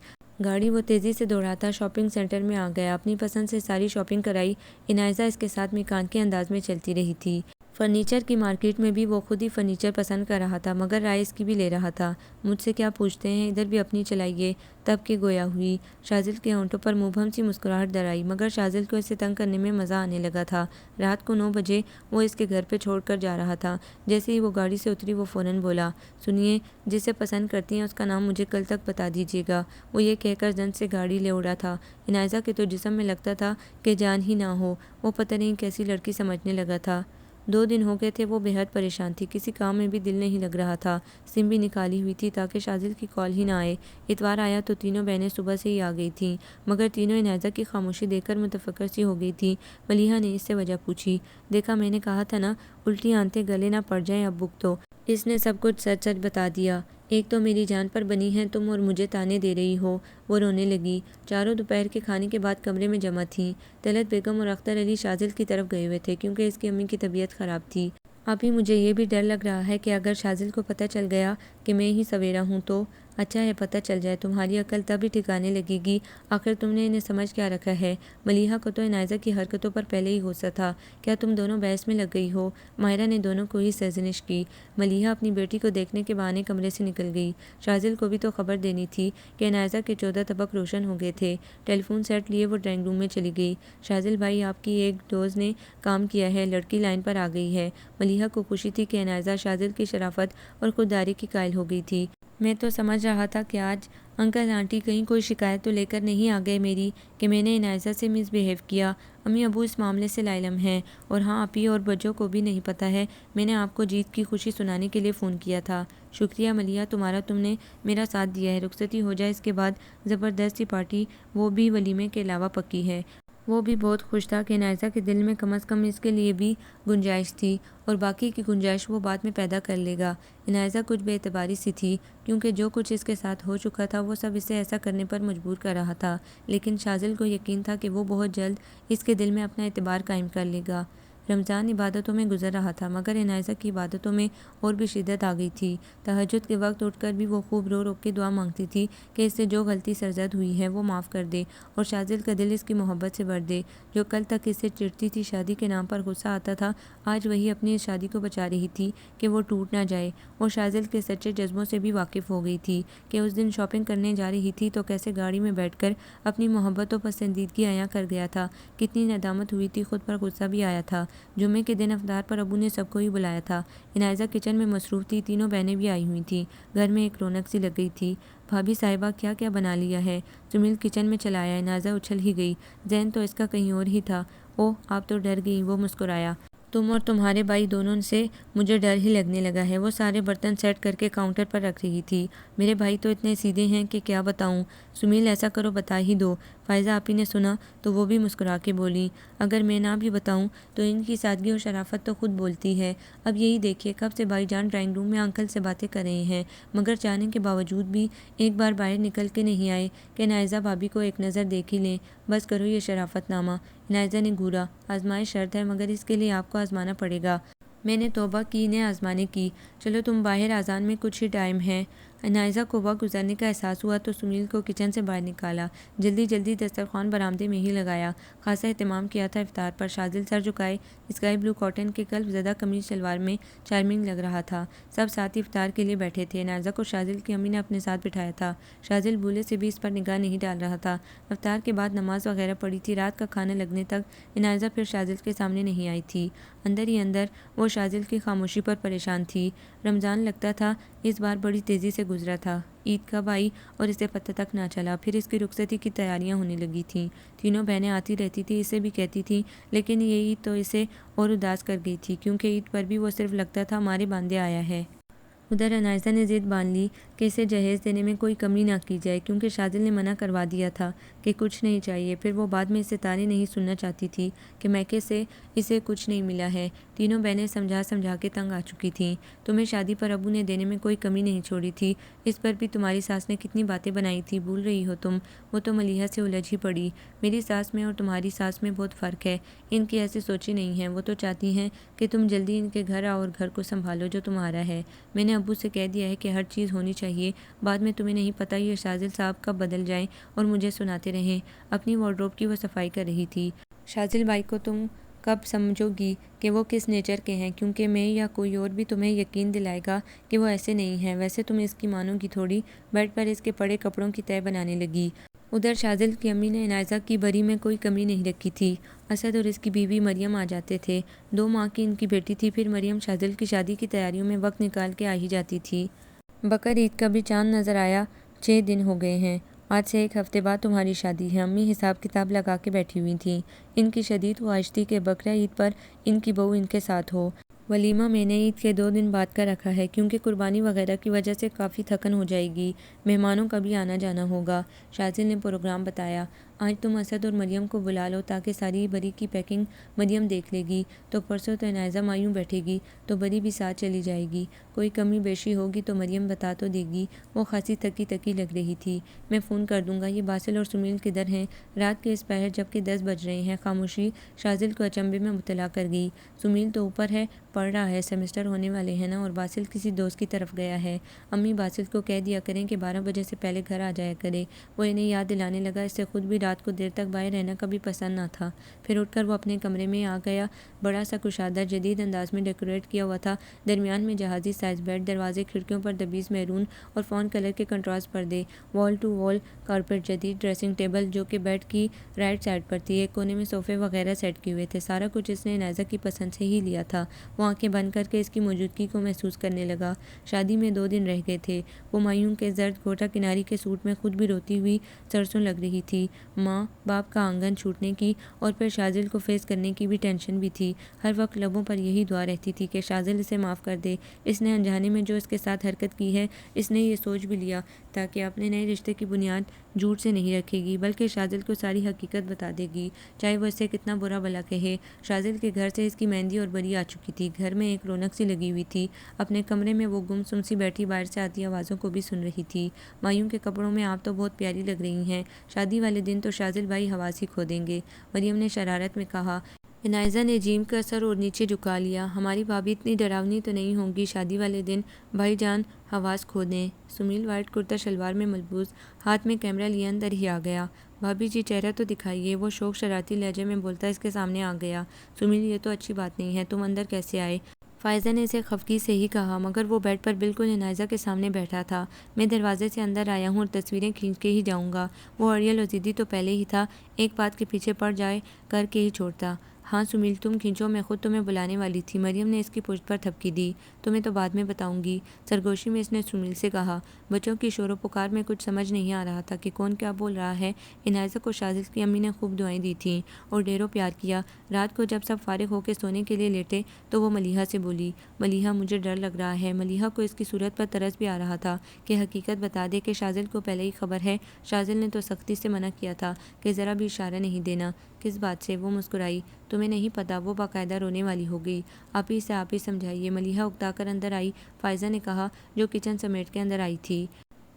گاڑی وہ تیزی سے دوڑاتا شاپنگ سینٹر میں آ گیا، اپنی پسند سے ساری شاپنگ کرائی۔ عنائزہ اس کے ساتھ میکانکی انداز میں چلتی رہی تھی۔ فرنیچر کی مارکیٹ میں بھی وہ خود ہی فرنیچر پسند کر رہا تھا مگر رائے اس کی بھی لے رہا تھا۔ مجھ سے کیا پوچھتے ہیں، ادھر بھی اپنی چلائیے، تب کہ گویا ہوئی۔ شاذل کے ہونٹوں پر مبہم سی مسکراہٹ در آئی مگر شاذل کو اسے تنگ کرنے میں مزہ آنے لگا تھا۔ رات کو 9 بجے وہ اس کے گھر پہ چھوڑ کر جا رہا تھا۔ جیسے ہی وہ گاڑی سے اتری وہ فوراً بولا، سنیے، جسے پسند کرتی ہیں اس کا نام مجھے کل تک بتا دیجیے گا۔ وہ یہ کہہ کر زن سے گاڑی لے اڑا تھا۔ عنائزہ کے تو جسم میں لگتا تھا کہ جان ہی نہ ہو۔ وہ پتہ نہیں کیسی لڑکی سمجھنے لگا تھا۔ 2 دن ہو گئے تھے وہ بے حد پریشان تھی، کسی کام میں بھی دل نہیں لگ رہا تھا۔ سم بھی نکالی ہوئی تھی تاکہ شاذل کی کال ہی نہ آئے۔ اتوار آیا تو تینوں بہنیں صبح سے ہی آ گئی تھیں مگر تینوں عنائزہ کی خاموشی دیکھ کر متفکر سی ہو گئی تھیں۔ ملیحہ نے اس سے وجہ پوچھی۔ دیکھا، میں نے کہا تھا نا، الٹی آنتیں گلے نہ پڑ جائیں ابک تو۔ اس نے سب کچھ سچ سچ بتا دیا۔ ایک تو میری جان پر بنی ہے تم اور مجھے تانے دے رہی ہو۔ وہ رونے لگی۔ چاروں دوپہر کے کھانے کے بعد کمرے میں جمع تھیں۔ طلعت بیگم اور اختر علی شاذل کی طرف گئے ہوئے تھے کیونکہ اس کی امی کی طبیعت خراب تھی۔ ابھی مجھے یہ بھی ڈر لگ رہا ہے کہ اگر شاذل کو پتہ چل گیا کہ میں ہی سویرا ہوں تو۔ اچھا ہے پتہ چل جائے، تمہاری عقل تب ہی ٹھکانے لگے گی۔ آخر تم نے انہیں سمجھ کیا رکھا ہے؟ ملیحہ کو تو عنائزہ کی حرکتوں پر پہلے ہی غصہ تھا۔ کیا تم دونوں بحث میں لگ گئی ہو؟ ماہرہ نے دونوں کو ہی سرزنش کی۔ ملیحہ اپنی بیٹی کو دیکھنے کے بہانے کمرے سے نکل گئی۔ شاذل کو بھی تو خبر دینی تھی کہ عنائزہ کے 14 طبق روشن ہو گئے تھے۔ ٹیلی فون سیٹ لیے وہ ڈرائنگ روم میں چلی گئی۔ شاذل بھائی، آپ کی ایک ڈوز نے کام کیا ہے، لڑکی لائن پر آ گئی ہے۔ ملیحہ کو خوشی تھی کہ عنائزہ شاذل کی شرافت اور خودداری کی قائل ہو گئی تھی۔ میں تو سمجھ رہا تھا کہ آج انکل آنٹی کہیں کوئی شکایت تو لے کر نہیں آ گئے میری کہ میں نے عنائزہ سے مس بیہیو کیا۔ امی ابو اس معاملے سے لا علم ہیں، اور ہاں اپی اور بچوں کو بھی نہیں پتہ ہے۔ میں نے آپ کو جیت کی خوشی سنانے کے لیے فون کیا تھا۔ شکریہ ملیحہ تمہارا، تم نے میرا ساتھ دیا ہے۔ رخصتی ہو جائے اس کے بعد زبردست سی پارٹی، وہ بھی ولیمے کے علاوہ پکی ہے۔ وہ بھی بہت خوش تھا کہ عنائزہ کے دل میں کم از کم اس کے لیے بھی گنجائش تھی اور باقی کی گنجائش وہ بعد میں پیدا کر لے گا۔ عنائزہ کچھ بے اعتباری سی تھی کیونکہ جو کچھ اس کے ساتھ ہو چکا تھا وہ سب اسے ایسا کرنے پر مجبور کر رہا تھا، لیکن شاذل کو یقین تھا کہ وہ بہت جلد اس کے دل میں اپنا اعتبار قائم کر لے گا۔ رمضان عبادتوں میں گزر رہا تھا مگر عنائزہ کی عبادتوں میں اور بھی شدت آ گئی تھی۔ تہجد کے وقت اٹھ کر بھی وہ خوب رو رو کے دعا مانگتی تھی کہ اس سے جو غلطی سرزد ہوئی ہے وہ معاف کر دے اور شاذل کا دل اس کی محبت سے بھر دے۔ جو کل تک اس سے چڑھتی تھی، شادی کے نام پر غصہ آتا تھا، آج وہی اپنی اس شادی کو بچا رہی تھی کہ وہ ٹوٹ نہ جائے، اور شاذل کے سچے جذبوں سے بھی واقف ہو گئی تھی کہ اس دن شاپنگ کرنے جا رہی تھی تو کیسے گاڑی میں بیٹھ کر اپنی محبت و پسندیدگی عیاں کر گیا تھا، کتنی ندامت ہوئی تھی، خود پر غصہ بھی آیا تھا۔ جمعے کے دن افطار پر ابو نے سب کو ہی بلایا تھا۔ عنائزہ کچن میں مصروف تھی، تینوں بہنیں بھی آئی ہوئی تھیں۔ گھر میں ایک رونق سی لگ گئی تھی۔ بھابھی صاحبہ کیا کیا بنا لیا ہے؟ سمیل کچن میں چلا آیا۔ عنائزہ اچھل ہی گئی، ذہن تو اس کا کہیں اور ہی تھا۔ اوہ، آپ تو ڈر گئی، وہ مسکرایا۔ تم اور تمہارے بھائی دونوں سے مجھے ڈر ہی لگنے لگا ہے۔ وہ سارے برتن سیٹ کر کے کاؤنٹر پر رکھ رہی تھی۔ میرے بھائی تو اتنے سیدھے ہیں کہ کیا بتاؤں۔ سمیل ایسا کرو بتا ہی دو۔ فائزہ آپی نے سنا تو وہ بھی مسکرا کے بولی، اگر میں نہ بھی بتاؤں تو ان کی سادگی اور شرافت تو خود بولتی ہے۔ اب یہی دیکھیے کب سے بھائی جان ڈرائنگ روم میں انکل سے باتیں کر رہے ہیں مگر چاہنے کے باوجود بھی ایک بار باہر نکل کے نہیں آئے کہ عنائزہ بھابھی کو ایک نظر دیکھ ہی لیں۔ بس کرو یہ شرافت نامہ۔ عنایزہ نے گھورا۔ آزمائش شرط ہے مگر اس کے لیے آپ کو آزمانا پڑے گا۔ میں نے توبہ کی انہیں آزمانے کی۔ چلو تم باہر، اذان میں کچھ ہی ٹائم ہے۔ عنایزہ کو وقت گزرنے کا احساس ہوا تو سمیل کو کچن سے باہر نکالا۔ جلدی جلدی دسترخوان برآمدے میں ہی لگایا۔ خاصا اہتمام کیا تھا افطار پر۔ شاذل سر جھکائے اسکائی بلو کاٹن کے قلب زدہ قمیض شلوار میں چارمنگ لگ رہا تھا۔ سب ساتھ ہی افطار کے لیے بیٹھے تھے۔ عنایزہ کو شاذل کی امی نے اپنے ساتھ بٹھایا تھا۔ شاذل بھولے سے بھی اس پر نگاہ نہیں ڈال رہا تھا۔ افطار کے بعد نماز وغیرہ پڑھی تھی۔ رات کا کھانا لگنے تک عنایزہ پھر شاذل کے سامنے نہیں آئی تھی۔ اندر ہی اندر وہ شاذل کی خاموشی پر پریشان تھی۔ رمضان لگتا تھا اس بار بڑی تیزی سے گزرا تھا۔ عید کب آئی اور اسے پتہ تک نہ چلا۔ پھر اس کی رخصتی کی تیاریاں ہونے لگی تھیں۔ تینوں بہنیں آتی رہتی تھیں، اسے بھی کہتی تھیں، لیکن یہ عید تو اسے اور اداس کر گئی تھی، کیونکہ عید پر بھی وہ صرف لگتا تھا مارے باندھے آیا ہے۔ ادھر عنایزہ نے ضد باندھ لی کہ اسے جہیز دینے میں کوئی کمی نہ کی جائے، کیونکہ شاذل نے منع کروا دیا تھا کہ کچھ نہیں چاہیے۔ پھر وہ بعد میں اس سے طعنے نہیں سننا چاہتی تھی کہ میکے سے اسے کچھ نہیں ملا ہے۔ تینوں بہنیں سمجھا سمجھا کے تنگ آ چکی تھیں۔ تمہیں شادی پر ابو نے دینے میں کوئی کمی نہیں چھوڑی تھی، اس پر بھی تمہاری ساس نے کتنی باتیں بنائی تھی، بھول رہی ہو تم؟ وہ تو ملیحہ سے الجھ ہی پڑی۔ میری ساس میں اور تمہاری ساس میں بہت فرق ہے۔ ان کی ایسی سوچیں نہیں ہیں، وہ تو چاہتی ہیں کہ تم جلدی ان کے گھر آؤ اور گھر کو سنبھالو جو تمہارا ہے۔ میں نے ابو سے کہہ دیا ہے کہ ہر چیز ہونی چاہیے، بعد میں تمہیں نہیں پتہ یہ شاذل صاحب کب بدل جائیں اور مجھے سناتے رہیں۔ اپنی وارڈروب کی وہ صفائی کر رہی تھی۔ شاذل بھائی کو تم کب سمجھو گی کہ وہ کس نیچر کے ہیں، کیونکہ میں یا کوئی اور بھی تمہیں یقین دلائے گا کہ وہ ایسے نہیں ہیں۔ ویسے تم اس کی مانو گی تھوڑی۔ بیڈ پر اس کے پڑے کپڑوں کی تہہ بنانے لگی۔ ادھر شاذل کی امی نے عنایزہ کی بری میں کوئی کمی نہیں رکھی تھی۔ اسد اور اس کی بیوی مریم آ جاتے تھے۔ 2 ماہ کی ان کی بیٹی تھی۔ پھر مریم شاذل کی شادی کی تیاریوں میں وقت نکال کے آ ہی جاتی تھی۔ بقر عید کا بھی چاند نظر آیا۔ 6 دن ہو گئے ہیں۔ آج سے 1 ہفتے بعد تمہاری شادی ہے۔ امی حساب کتاب لگا کے بیٹھی ہوئی تھیں۔ ان کی شدید خواہش تھی کہ بقرہ عید پر ان کی بہو ان کے ساتھ ہو۔ ولیمہ میں نے عید کے 2 دن بعد کا رکھا ہے، کیونکہ قربانی وغیرہ کی وجہ سے کافی تھکن ہو جائے گی، مہمانوں کا بھی آنا جانا ہوگا۔ شاذل نے پروگرام بتایا۔ آج تم اسد اور مریم کو بلا لو تاکہ ساری بری کی پیکنگ مریم دیکھ لے گی، تو پرسوں تو عنایزہ مایوں بیٹھے گی تو بری بھی ساتھ چلی جائے گی۔ کوئی کمی بیشی ہوگی تو مریم بتا تو دے گی۔ وہ خاصی تھکی تھکی لگ رہی تھی۔ میں فون کر دوں گا۔ یہ باسل اور سمیل کدھر ہیں؟ رات کے اس پہر جبکہ 10 بج رہے ہیں۔ خاموشی شاذل کو اچنبے میں مبتلا کر گئی۔ سمیل تو اوپر ہے، پڑھ رہا ہے، سیمسٹر ہونے والے ہیں نا، اور باسل کسی دوست کی طرف گیا ہے۔ امی باسل کو کہہ دیا کریں کہ 12 بجے سے پہلے گھر آ جایا کرے۔ وہ انہیں یاد دلانے لگا۔ اسے خود بھی رات کو دیر تک باہر رہنا کبھی پسند نہ تھا۔ پھر اٹھ کر وہ اپنے کمرے میں آ گیا۔ بڑا سا کشادہ جدید انداز میں ڈیکوریٹ کیا ہوا تھا۔ درمیان میں جہازی سائز بیڈ، دروازے کھڑکیوں پر دبیز میرون اور فون کلر کے کنٹراسٹ پردے، وال ٹو وال کارپیٹ، جدید ڈریسنگ ٹیبل جو کہ بیڈ کی رائٹ سائڈ پر تھی۔ ایک کونے میں صوفے وغیرہ سیٹ کیے ہوئے تھے۔ سارا کچھ اس نے عنایزہ کی پسند سے ہی لیا تھا۔ وہ آنکھیں بند کر کے اس کی موجودگی کو محسوس کرنے لگا۔ شادی میں 2 دن رہ گئے تھے۔ وہ مایوں کے زرد گھوٹا کناری کے سوٹ میں خود بھی روتی ہوئی سرسوں لگ رہی تھی۔ ماں باپ کا آنگن چھوٹنے کی اور پھر شاذل کو فیس کرنے کی بھی ٹینشن بھی تھی۔ ہر وقت لبوں پر یہی دعا رہتی تھی کہ شاذل اسے معاف کر دے۔ اس نے انجانے میں جو اس کے ساتھ حرکت کی ہے، اس نے یہ سوچ بھی لیا تاکہ اپنے نئے رشتے کی بنیاد جھوٹ سے نہیں رکھے گی، بلکہ شاذل کو ساری حقیقت بتا دے گی، چاہے وہ اسے کتنا برا بھلا کہے۔ شاذل کے گھر سے اس کی مہندی اور بری آ چکی تھی۔ گھر میں ایک رونق سی لگی ہوئی تھی۔ اپنے کمرے میں وہ گم سم سی بیٹھی باہر سے آتی آوازوں کو بھی سن رہی تھی۔ مایوں کے کپڑوں میں آپ تو بہت پیاری لگ رہی ہیں۔ شادی والے دن تو شاذل بھائی حواس ہی کھو دیں گے، مریم نے شرارت میں کہا۔ عنایزہ نے جیم کا سر اور نیچے جھکا لیا۔ ہماری بھابھی اتنی ڈراؤنی تو نہیں ہوں گی شادی والے دن بھائی جان حواس کھو دیں؟ سمیل وائٹ کرتا شلوار میں ملبوس، ہاتھ میں کیمرہ لیے اندر ہی آ گیا۔ بھابھی جی چہرہ تو دکھائیے، وہ شوق شرارتی لہجے میں بولتا اس کے سامنے آ گیا۔ سمیل یہ تو اچھی بات نہیں ہے، تم اندر کیسے آئے؟ فائزہ نے اسے خفگی سے ہی کہا، مگر وہ بیڈ پر بالکل عنایزہ کے سامنے بیٹھا تھا۔ میں دروازے سے اندر آیا ہوں اور تصویریں کھینچ کے ہی جاؤں گا۔ وہ اڑیل و ضدی تو پہلے ہی تھا، ایک بات کے پیچھے پڑ جائے کر کے ہی چھوڑتا۔ ہاں سمیل تم کھینچو، میں خود تمہیں بلانے والی تھی، مریم نے اس کی پشت پر تھپکی دی۔ تمہیں تو بعد میں بتاؤں گی، سرگوشی میں اس نے سمیل سے کہا۔ بچوں کی شور و پکار میں کچھ سمجھ نہیں آ رہا تھا کہ کون کیا بول رہا ہے۔ عنایزہ کو شاذل کی امی نے خوب دعائیں دی تھیں اور ڈھیروں پیار کیا۔ رات کو جب سب فارغ ہو کے سونے کے لیے لیٹے تو وہ ملیحہ سے بولی، ملیحہ مجھے ڈر لگ رہا ہے۔ ملیحہ کو اس کی صورت پر ترس بھی آ رہا تھا کہ حقیقت بتا دے کہ شاذل کو پہلے ہی خبر ہے۔ شاذل نے تو سختی سے منع کیا تھا کہ ذرا بھی اشارہ نہیں دینا۔ کس بات سے؟ وہ مسکرائی۔ تمہیں نہیں پتا؟ وہ باقاعدہ رونے والی ہو گئی۔ آپ ہی سے آپ ہی سمجھائیے۔ ملیحہ اکتا کر اندر آئی، فائزہ نے کہا جو کچن سمیٹ کے اندر آئی تھی۔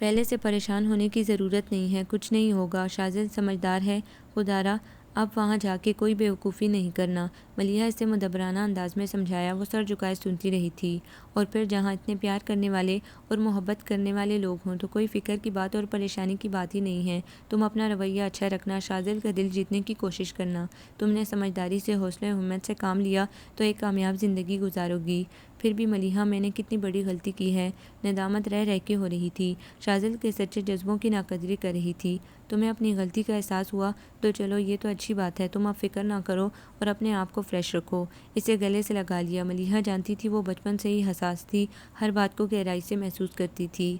پہلے سے پریشان ہونے کی ضرورت نہیں ہے، کچھ نہیں ہوگا، شاذل سمجھدار ہے، خدا را اب وہاں جا کے کوئی بیوقوفی نہیں کرنا، ملیحہ اسے مدبرانہ انداز میں سمجھایا۔ وہ سر جھکائے سنتی رہی تھی۔ اور پھر جہاں اتنے پیار کرنے والے اور محبت کرنے والے لوگ ہوں تو کوئی فکر کی بات اور پریشانی کی بات ہی نہیں ہے۔ تم اپنا رویہ اچھا رکھنا، شاذل کا دل جیتنے کی کوشش کرنا۔ تم نے سمجھداری سے، حوصلے و ہمت سے کام لیا تو ایک کامیاب زندگی گزارو گی۔ پھر بھی ملیحہ، میں نے کتنی بڑی غلطی کی ہے، ندامت رہ رہ کے ہو رہی تھی۔ شاذل کے سچے جذبوں کی ناقدری کر رہی تھی۔ تمہیں اپنی غلطی کا احساس ہوا تو چلو یہ تو اچھی بات ہے، تم اب فکر نہ کرو اور اپنے آپ کو فریش رکھو۔ اسے گلے سے لگا لیا۔ ملیحہ جانتی تھی وہ بچپن سے ہی حساس تھی، ہر بات کو گہرائی سے محسوس کرتی تھی۔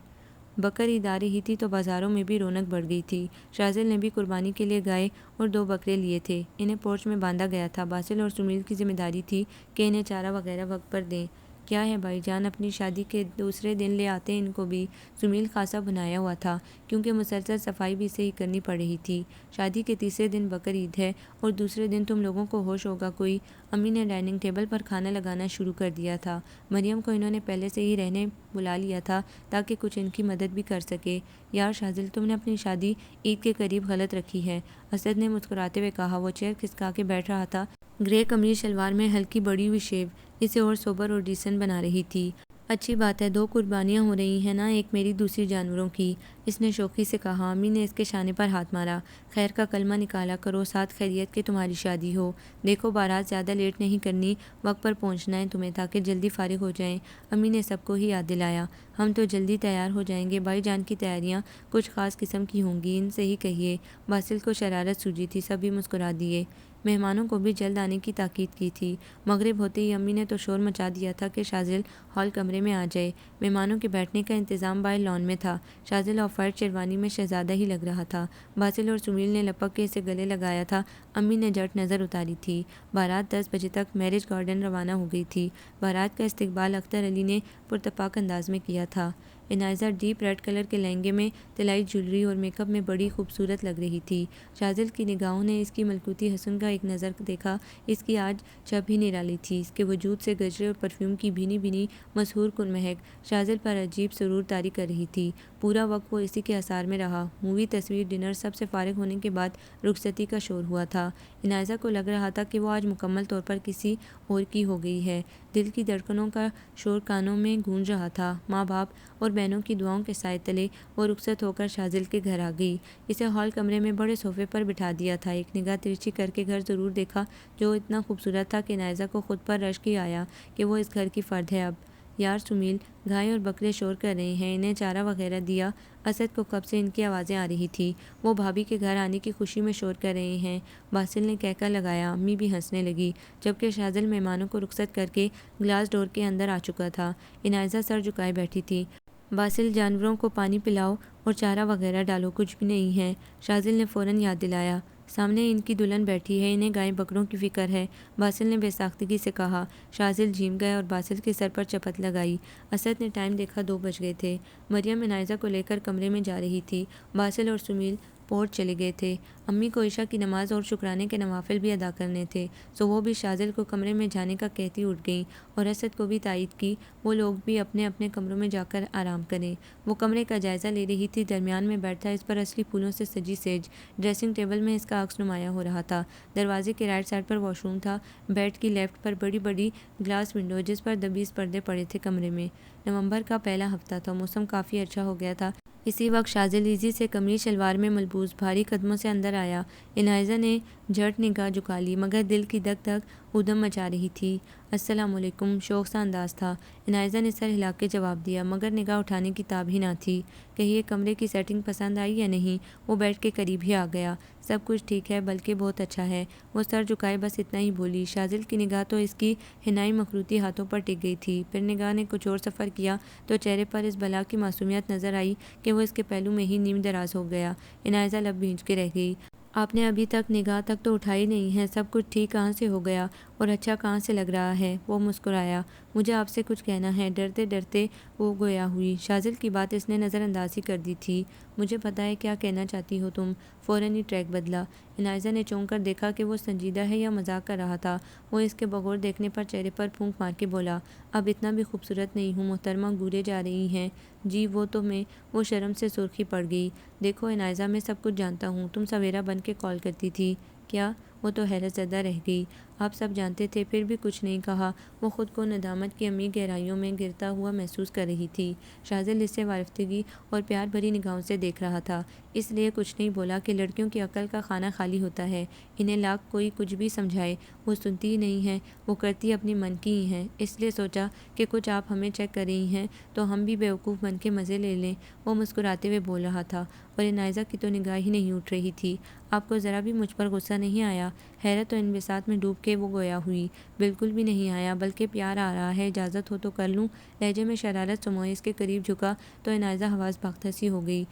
بقر عید آ رہی تھی تو بازاروں میں بھی رونق بڑھ گئی تھی۔ شاذل نے بھی قربانی کے لیے گائے اور 2 بکرے لیے تھے۔ انہیں پورچ میں باندھا گیا تھا۔ باسل اور سمیل کی ذمہ داری تھی کہ انہیں چارہ وغیرہ وقت پر دیں۔ کیا ہے بھائی جان، اپنی شادی کے دوسرے دن لے آتے ان کو بھی۔ سمیل خاصا بنایا ہوا تھا کیونکہ مسلسل صفائی بھی اسے ہی کرنی پڑ رہی تھی۔ شادی کے تیسرے دن بقر عید ہے اور دوسرے دن تم لوگوں کو ہوش ہوگا کوئی۔ امی نے ڈائننگ ٹیبل پر کھانا لگانا شروع کر دیا تھا۔ مریم کو انہوں نے پہلے سے ہی رہنے بلا لیا تھا تاکہ کچھ ان کی مدد بھی کر سکے۔ یار شاذل، تم نے اپنی شادی عید کے قریب غلط رکھی ہے، اسد نے مسکراتے ہوئے کہا۔ وہ چیئر کھسکا کے بیٹھ رہا تھا، گرے قمری شلوار میں ہلکی بڑی ہوئی شیو اسے اور سوبر اور ڈیسنٹ بنا رہی تھی۔ اچھی بات ہے، 2 قربانیاں ہو رہی ہیں نا، ایک میری دوسری جانوروں کی، اس نے شوخی سے کہا۔ امی نے اس کے شانے پر ہاتھ مارا۔ خیر کا کلمہ نکالا کرو، ساتھ خیریت کہ تمہاری شادی ہو۔ دیکھو بارات زیادہ لیٹ نہیں کرنی، وقت پر پہنچنا ہے تمہیں تاکہ جلدی فارغ ہو جائیں۔ امی نے سب کو ہی یاد دلایا۔ ہم تو جلدی تیار ہو جائیں گے، بھائی جان کی تیاریاں کچھ خاص قسم کی ہوں گی، ان سے ہی کہیے۔ باسل کو شرارت سوجی تھی، سبھی مسکرا دیے۔ مہمانوں کو بھی جلد آنے کی تاکید کی تھی۔ مغرب ہوتے ہی امی نے تو شور مچا دیا تھا کہ شاذل ہال کمرے میں آ جائے۔ مہمانوں کے بیٹھنے کا انتظام باہر لان میں تھا۔ شاذل آف وائٹ شیروانی میں شہزادہ ہی لگ رہا تھا۔ باسل اور سمیل نے لپک کے اسے گلے لگایا تھا۔ امی نے جھٹ نظر اتاری تھی۔ بارات 10 بجے تک میرج گارڈن روانہ ہو گئی تھی۔ بارات کا استقبال اختر علی نے پرتپاک انداز میں کیا تھا۔ عنائزہ ڈیپ ریڈ کلر کے لہنگے میں طلائی جویلری اور میک اپ میں بڑی خوبصورت لگ رہی تھی۔ شاذل کی نگاہوں نے اس کی ملکوتی حسن کا ایک نظر دیکھا۔ اس کی آج چب ہی نرالی تھی۔ اس کے وجود سے گجرے اور پرفیوم کی بھینی بھینی مسحور کن مہک شاذل پر عجیب سرور طاری کر رہی تھی۔ پورا وقت وہ اسی کے اثار میں رہا۔ مووی، تصویر، ڈنر، سب سے فارغ ہونے کے بعد رخصتی کا شور ہوا تھا۔ عنائزہ کو لگ رہا تھا کہ وہ آج مکمل طور پر کسی اور کی ہو گئی ہے۔ دل کی دھڑکنوں کا شور کانوں میں گونج رہا تھا۔ ماں باپ اور بہنوں کی دعاؤں کے سائے تلے وہ رخصت ہو کر شاذل کے گھر آ گئی۔ اسے ہال کمرے میں بڑے صوفے پر بٹھا دیا تھا۔ ایک نگاہ ترچھی کر کے گھر ضرور دیکھا جو اتنا خوبصورت تھا کہ عنائزہ کو خود پر رشک ہی آیا کہ وہ اس گھر کی فرد ہے اب۔ یار سمیل، گائے اور بکرے شور کر رہے ہیں، انہیں چارہ وغیرہ دیا؟ اسد کو کب سے ان کی آوازیں آ رہی تھی۔ وہ بھابھی کے گھر آنے کی خوشی میں شور کر رہے ہیں، باسل نے کہہ کر لگایا۔ امی بھی ہنسنے لگی جبکہ شاذل مہمانوں کو رخصت کر کے گلاس ڈور کے اندر آ چکا تھا۔ عنائزہ سر جھکائے بیٹھی تھی۔ باسل، جانوروں کو پانی پلاؤ اور چارہ وغیرہ ڈالو، کچھ بھی نہیں ہے، شاذل نے فوراً یاد دلایا۔ سامنے ان کی دلہن بیٹھی ہے، انہیں گائے بکروں کی فکر ہے، باسل نے بے ساختگی سے کہا۔ شاذل جھیم گیا اور باسل کے سر پر چپت لگائی۔ اسد نے ٹائم دیکھا، 2 بج گئے تھے۔ مریم عنائزہ کو لے کر کمرے میں جا رہی تھی۔ باسل اور سمیل پورچ چلے گئے تھے۔ امی کو عشاء کی نماز اور شکرانے کے نوافل بھی ادا کرنے تھے، سو وہ بھی شاذل کو کمرے میں جانے کا کہتی اٹھ گئیں اور اسد کو بھی تائید کی وہ لوگ بھی اپنے اپنے کمروں میں جا کر آرام کریں۔ وہ کمرے کا جائزہ لے رہی تھی، درمیان میں بیٹھا اس پر اصلی پھولوں سے سجی سیج، ڈریسنگ ٹیبل میں اس کا عکس نمایاں ہو رہا تھا۔ دروازے کے رائٹ سائڈ پر واش روم تھا، بیڈ کی لیفٹ پر بڑی بڑی گلاس ونڈو جس پر 20 پردے پڑے تھے۔ کمرے میں نومبر کا پہلا ہفتہ تھا، موسم کافی اچھا ہو گیا تھا۔ اسی وقت شاذل ایزی سے قمری شلوار میں ملبوس بھاری قدموں سے اندر آیا۔ عنائزہ نے جھٹ نگاہ جھکا لی مگر دل کی دھک دھک ادھم مچا رہی تھی۔ السلام علیکم، شوق سا انداز تھا۔ عنائزہ نے سر ہلا کے جواب دیا مگر نگاہ اٹھانے کی تاب ہی نہ تھی۔ کہیے کمرے کی سیٹنگ پسند آئی یا نہیں؟ وہ بیڈ کے قریب ہی آ گیا۔ سب کچھ ٹھیک ہے، بلکہ بہت اچھا ہے، وہ سر جھکائے بس اتنا ہی بولی۔ شاذل کی نگاہ تو اس کی حنائی مخروطی ہاتھوں پر ٹک گئی تھی، پھر نگاہ نے کچھ اور سفر کیا تو چہرے پر اس بلا کی معصومیت نظر آئی کہ وہ اس کے پہلو میں ہی نیم دراز ہو گیا۔ عنائزہ لب بھینچ کے رہ گئی۔ آپ نے ابھی تک نگاہ تک تو اٹھائی نہیں ہے، سب کچھ ٹھیک کہاں سے ہو گیا اور اچھا کہاں سے لگ رہا ہے؟ وہ مسکرایا۔ مجھے آپ سے کچھ کہنا ہے، ڈرتے ڈرتے وہ گویا ہوئی۔ شاذل کی بات اس نے نظر انداز ہی کر دی تھی۔ مجھے پتا ہے کیا کہنا چاہتی ہو تم۔ فوراً ہی ٹریک بدلا۔ عنائزہ نے چونک کر دیکھا کہ وہ سنجیدہ ہے یا مذاق کر رہا تھا۔ وہ اس کے بغور دیکھنے پر چہرے پر پھونک مار کے بولا، اب اتنا بھی خوبصورت نہیں ہوں محترمہ، گورے جا رہی ہیں جی وہ تو میں۔ وہ شرم سے سرخی پڑ گئی۔ دیکھو عنائزہ، میں سب کچھ جانتا ہوں، تم سویرا بن کے کال کرتی تھی۔ کیا؟ وہ تو حیرت زدہ رہ گئی۔ آپ سب جانتے تھے پھر بھی کچھ نہیں کہا۔ وہ خود کو ندامت کی عمیق گہرائیوں میں گرتا ہوا محسوس کر رہی تھی۔ شاذل اسے وارفتگی اور پیار بھری نگاہوں سے دیکھ رہا تھا، اس لیے کچھ نہیں بولا کہ لڑکیوں کی عقل کا خانہ خالی ہوتا ہے، انہیں لاکھ کوئی کچھ بھی سمجھائے وہ سنتی ہی نہیں ہیں، وہ کرتی اپنی من کی ہی ہیں۔ اس لیے سوچا کہ کچھ آپ ہمیں چیک کر رہی ہیں تو ہم بھی بیوقوف بن کے مزے لے لیں۔ وہ مسکراتے ہوئے بول رہا تھا، اور انائزہ کی تو نگاہ ہی نہیں اٹھ رہی تھی۔ آپ کو ذرا بھی مجھ پر غصہ نہیں آیا؟ حیرت و انبساط میں ڈوب کے وہ گویا ہوئی۔ بالکل بھی نہیں آیا، بلکہ پیار آ رہا ہے، اجازت ہو تو کر لوں؟ لہجے میں شرارت سموئے اس کے قریب جھکا تو انائزہ حواس باختہ سی ہو گئی۔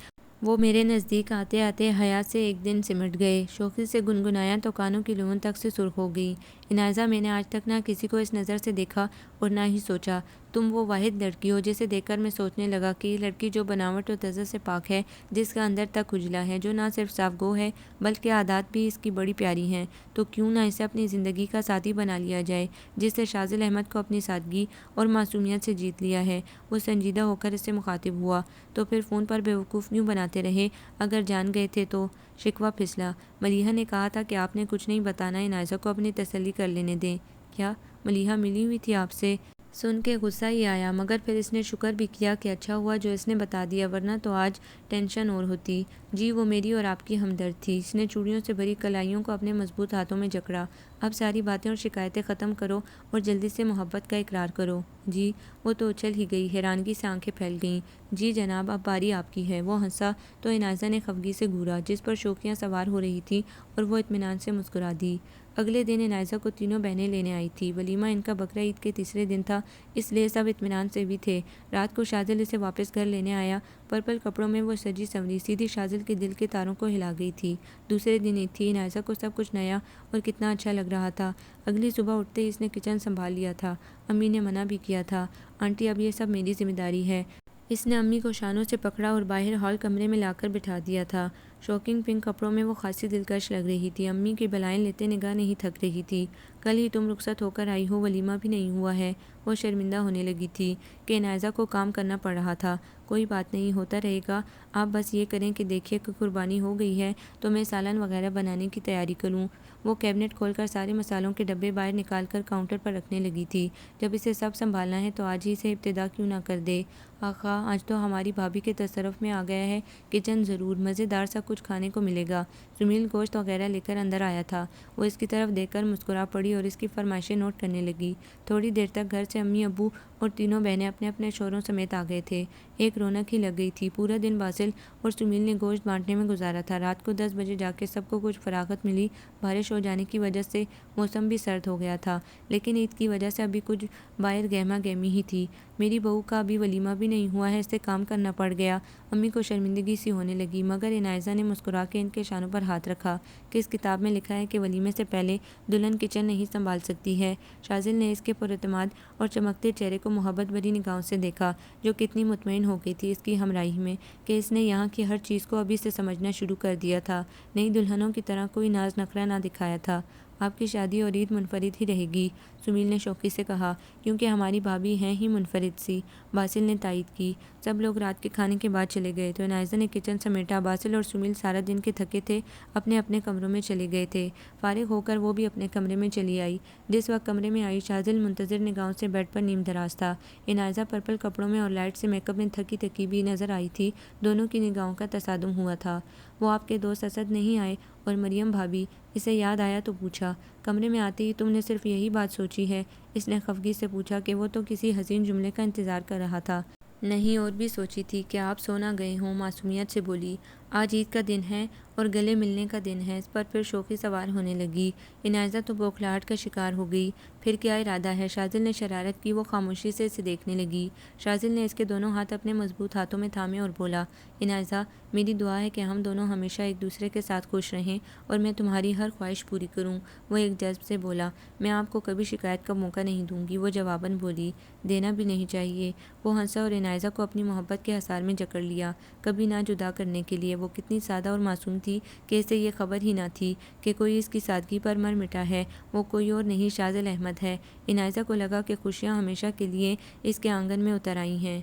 وہ میرے نزدیک آتے آتے حیا سے ایک دن سمٹ گئے۔ شوخی سے گنگنایا تو کانوں کی لوون تک سے سرخ ہو گئی۔ انائزہ، میں نے آج تک نہ کسی کو اس نظر سے دیکھا اور نہ ہی سوچا۔ تم وہ واحد لڑکی ہو جسے دیکھ کر میں سوچنے لگا کہ یہ لڑکی جو بناوٹ و تزت سے پاک ہے، جس کا اندر تک اجلا ہے، جو نہ صرف صاف گو ہے بلکہ عادات بھی اس کی بڑی پیاری ہیں، تو کیوں نہ اسے اپنی زندگی کا ساتھی بنا لیا جائے، جس سے شاذل احمد کو اپنی سادگی اور معصومیت سے جیت لیا ہے۔ وہ سنجیدہ ہو کر اس سے مخاطب ہوا، تو پھر فون پر بیوقوف کیوں بناتے رہے؟ اگر جان گئے تھے تو؟ شکوہ پھسلا۔ ملیحہ نے کہا تھا کہ آپ نے کچھ نہیں بتانا، انائزہ کو اپنی تسلی کر لینے دیں۔ کیا ملیحہ ملی ہوئی تھی آپ سے؟ سن کے غصہ ہی آیا، مگر پھر اس نے شکر بھی کیا کہ اچھا ہوا جو اس نے بتا دیا، ورنہ تو آج ٹینشن اور ہوتی۔ جی، وہ میری اور آپ کی ہمدرد تھی۔ اس نے چوڑیوں سے بھری کلائیوں کو اپنے مضبوط ہاتھوں میں جکڑا۔ اب ساری باتیں اور شکایتیں ختم کرو اور جلدی سے محبت کا اقرار کرو۔ جی۔ وہ تو اچھل ہی گئی، حیرانگی سے آنکھیں پھیل گئیں۔ جی جناب، اب باری آپ کی ہے۔ وہ ہنسا تو انائزہ نے خفگی سے گھورا، جس پر شوخیاں سوار ہو رہی تھیں، اور وہ اطمینان سے مسکرا دی۔ اگلے دن انائزہ کو تینوں بہنیں لینے آئی تھی۔ ولیمہ ان کا بقرہ عید کے تیسرے دن تھا، اس لیے سب اطمینان سے بھی تھے۔ رات کو شاذل اسے واپس گھر لینے آیا۔ پرپل کپڑوں میں وہ سجی سنوری سیدھی شاذل کے دل کے تاروں کو ہلا گئی تھی۔ دوسرے دن عید تھی۔ انائزہ کو سب کچھ نیا اور کتنا اچھا لگ رہا تھا۔ اگلی صبح اٹھتے ہی اس نے کچن سنبھال لیا تھا۔ امی نے منع بھی کیا تھا، آنٹی اب یہ سب میری ذمہ داری ہے۔ اس نے امی کو شانوں سے پکڑا اور باہر ہال کمرے میں لا کر بٹھا دیا تھا۔ شوکنگ پنک کپڑوں میں وہ خاصی دلکش لگ رہی تھی۔ امی کی بلائیں لیتے نگاہ نہیں تھک رہی تھی۔ کل ہی تم رخصت ہو کر آئی ہو، ولیمہ بھی نہیں ہوا ہے۔ وہ شرمندہ ہونے لگی تھی کہ انائزہ کو کام کرنا پڑ رہا تھا۔ کوئی بات نہیں، ہوتا رہے گا، آپ بس یہ کریں کہ دیکھیے کہ قربانی ہو گئی ہے تو میں سالن وغیرہ بنانے کی تیاری کروں۔ وہ کیبنٹ کھول کر سارے مسالوں کے ڈبے باہر نکال کر کاؤنٹر پر رکھنے لگی تھی۔ جب اسے سب سنبھالنا ہے تو آج ہی سے ابتدا کیوں نہ کر دے؟ آقا، آج تو ہماری بھابھی کے تصرف میں آ گیا ہے، کچن ضرور، مزیدار سا کچھ کھانے کو ملے گا۔ سمیل گوشت وغیرہ لے کر اندر آیا تھا۔ وہ اس کی طرف دیکھ کر مسکرا پڑی اور اس کی فرمائشیں نوٹ کرنے لگی۔ تھوڑی دیر تک گھر سے امی، ابو اور تینوں بہنیں اپنے اپنے شوہروں سمیت آ گئے تھے۔ ایک رونق ہی لگ گئی تھی۔ پورا دن باسل اور سمیل نے گوشت بانٹنے میں گزارا تھا۔ رات کو 10 بجے جا کے سب کو کچھ فراغت ملی۔ بارش ہو جانے کی وجہ سے موسم بھی سرد ہو گیا تھا، لیکن عید کی وجہ سے ابھی کچھ باہر گہما گہمی ہی تھی۔ میری بہو کا ابھی ولیمہ بھی نہیں ہوا ہے، اس سے کام کرنا پڑ گیا۔ امی کو شرمندگی سی ہونے لگی، مگر انائزہ نے مسکرا کے ان کے شانوں پر ہاتھ رکھا کہ اس کتاب میں لکھا ہے کہ ولیمے سے پہلے دلہن کچن نہیں سنبھال سکتی ہے۔ شاذل نے اس کے پراعتماد اور چمکتے چہرے کو محبت بھری نگاہوں سے دیکھا، جو کتنی مطمئن ہو گئی تھی اس کی ہمراہی میں کہ اس نے یہاں کی ہر چیز کو ابھی سے سمجھنا شروع کر دیا تھا، نئی دلہنوں کی طرح کوئی ناز نخرہ نہ دکھایا تھا۔ آپ کی شادی اور عید منفرد ہی رہے گی، سمیل نے شوقی سے کہا، کیونکہ ہماری بھابھی ہیں ہی منفرد سی، باسل نے تائید کی۔ سب لوگ رات کے کھانے کے بعد چلے گئے تو انائزہ نے کچن سمیٹا۔ باسل اور سمیل سارا دن کے تھکے تھے، اپنے اپنے کمروں میں چلے گئے تھے۔ فارغ ہو کر وہ بھی اپنے کمرے میں چلی آئی۔ جس وقت کمرے میں آئی، شاذل منتظر نگاہوں سے بیڈ پر نیم دراز تھا۔ انائزہ پرپل کپڑوں میں اور لائٹ سے میک اپ میں تھکی تھکی بھی نظر آئی تھی۔ دونوں کی نگاہوں کا تصادم ہوا تھا۔ وہ آپ کے دوست اسد نہیں آئے؟ اور مریم بھابھی؟ اسے یاد آیا تو پوچھا، کمرے میں آتے ہی تم نے صرف یہی بات سوچی ہے؟ اس نے خفگی سے پوچھا کہ وہ تو کسی حسین جملے کا انتظار کر رہا تھا۔ نہیں، اور بھی سوچی تھی کہ آپ سو نہ گئے ہوں، معصومیت سے بولی۔ آج عید کا دن ہے اور گلے ملنے کا دن ہے۔ اس پر پھر شوخی سوار ہونے لگی۔ انائزہ تو بوکھلاہٹ کا شکار ہو گئی۔ پھر کیا ارادہ ہے؟ شاذل نے شرارت کی۔ وہ خاموشی سے اسے دیکھنے لگی۔ شاذل نے اس کے دونوں ہاتھ اپنے مضبوط ہاتھوں میں تھامے اور بولا، انائزہ، میری دعا ہے کہ ہم دونوں ہمیشہ ایک دوسرے کے ساتھ خوش رہیں اور میں تمہاری ہر خواہش پوری کروں۔ وہ ایک جذب سے بولا، میں آپ کو کبھی شکایت کا موقع نہیں دوں گی۔ وہ جواباً بولی، دینا بھی نہیں چاہیے۔ وہ ہنسا اور انائزہ کو اپنی محبت کے حصار میں جکڑ لیا، کبھی نہ جدا کرنے کے لیے۔ وہ کتنی سادہ اور معصوم تھی کہ اسے یہ خبر ہی نہ تھی کہ کوئی اس کی سادگی پر مر مٹا ہے۔ وہ کوئی اور نہیں، شاذل احمد ہے۔ انائزہ کو لگا کہ خوشیاں ہمیشہ کے لیے اس کے آنگن میں اتر آئی ہیں۔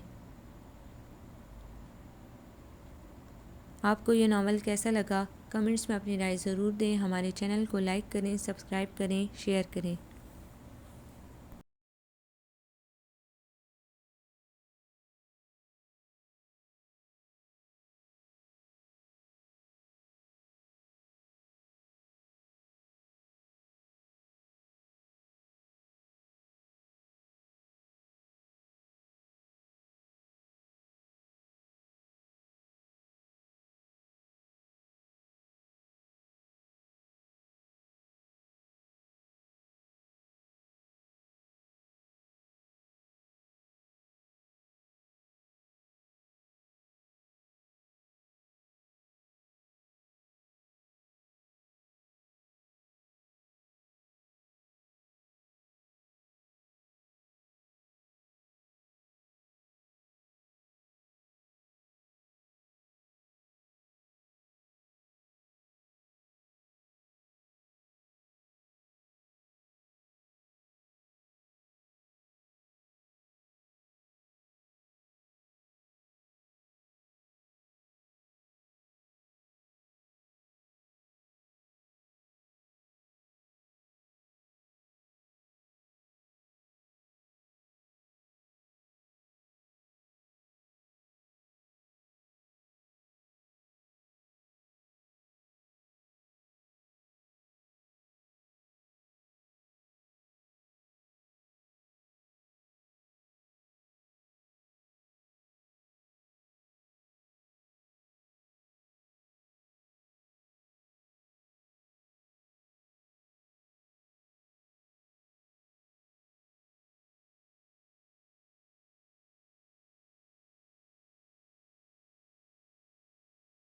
آپ کو یہ ناول کیسا لگا؟ کمنٹس میں اپنی رائے ضرور دیں. ہمارے چینل کو لائک کریں، سبسکرائب کریں، شیئر کریں.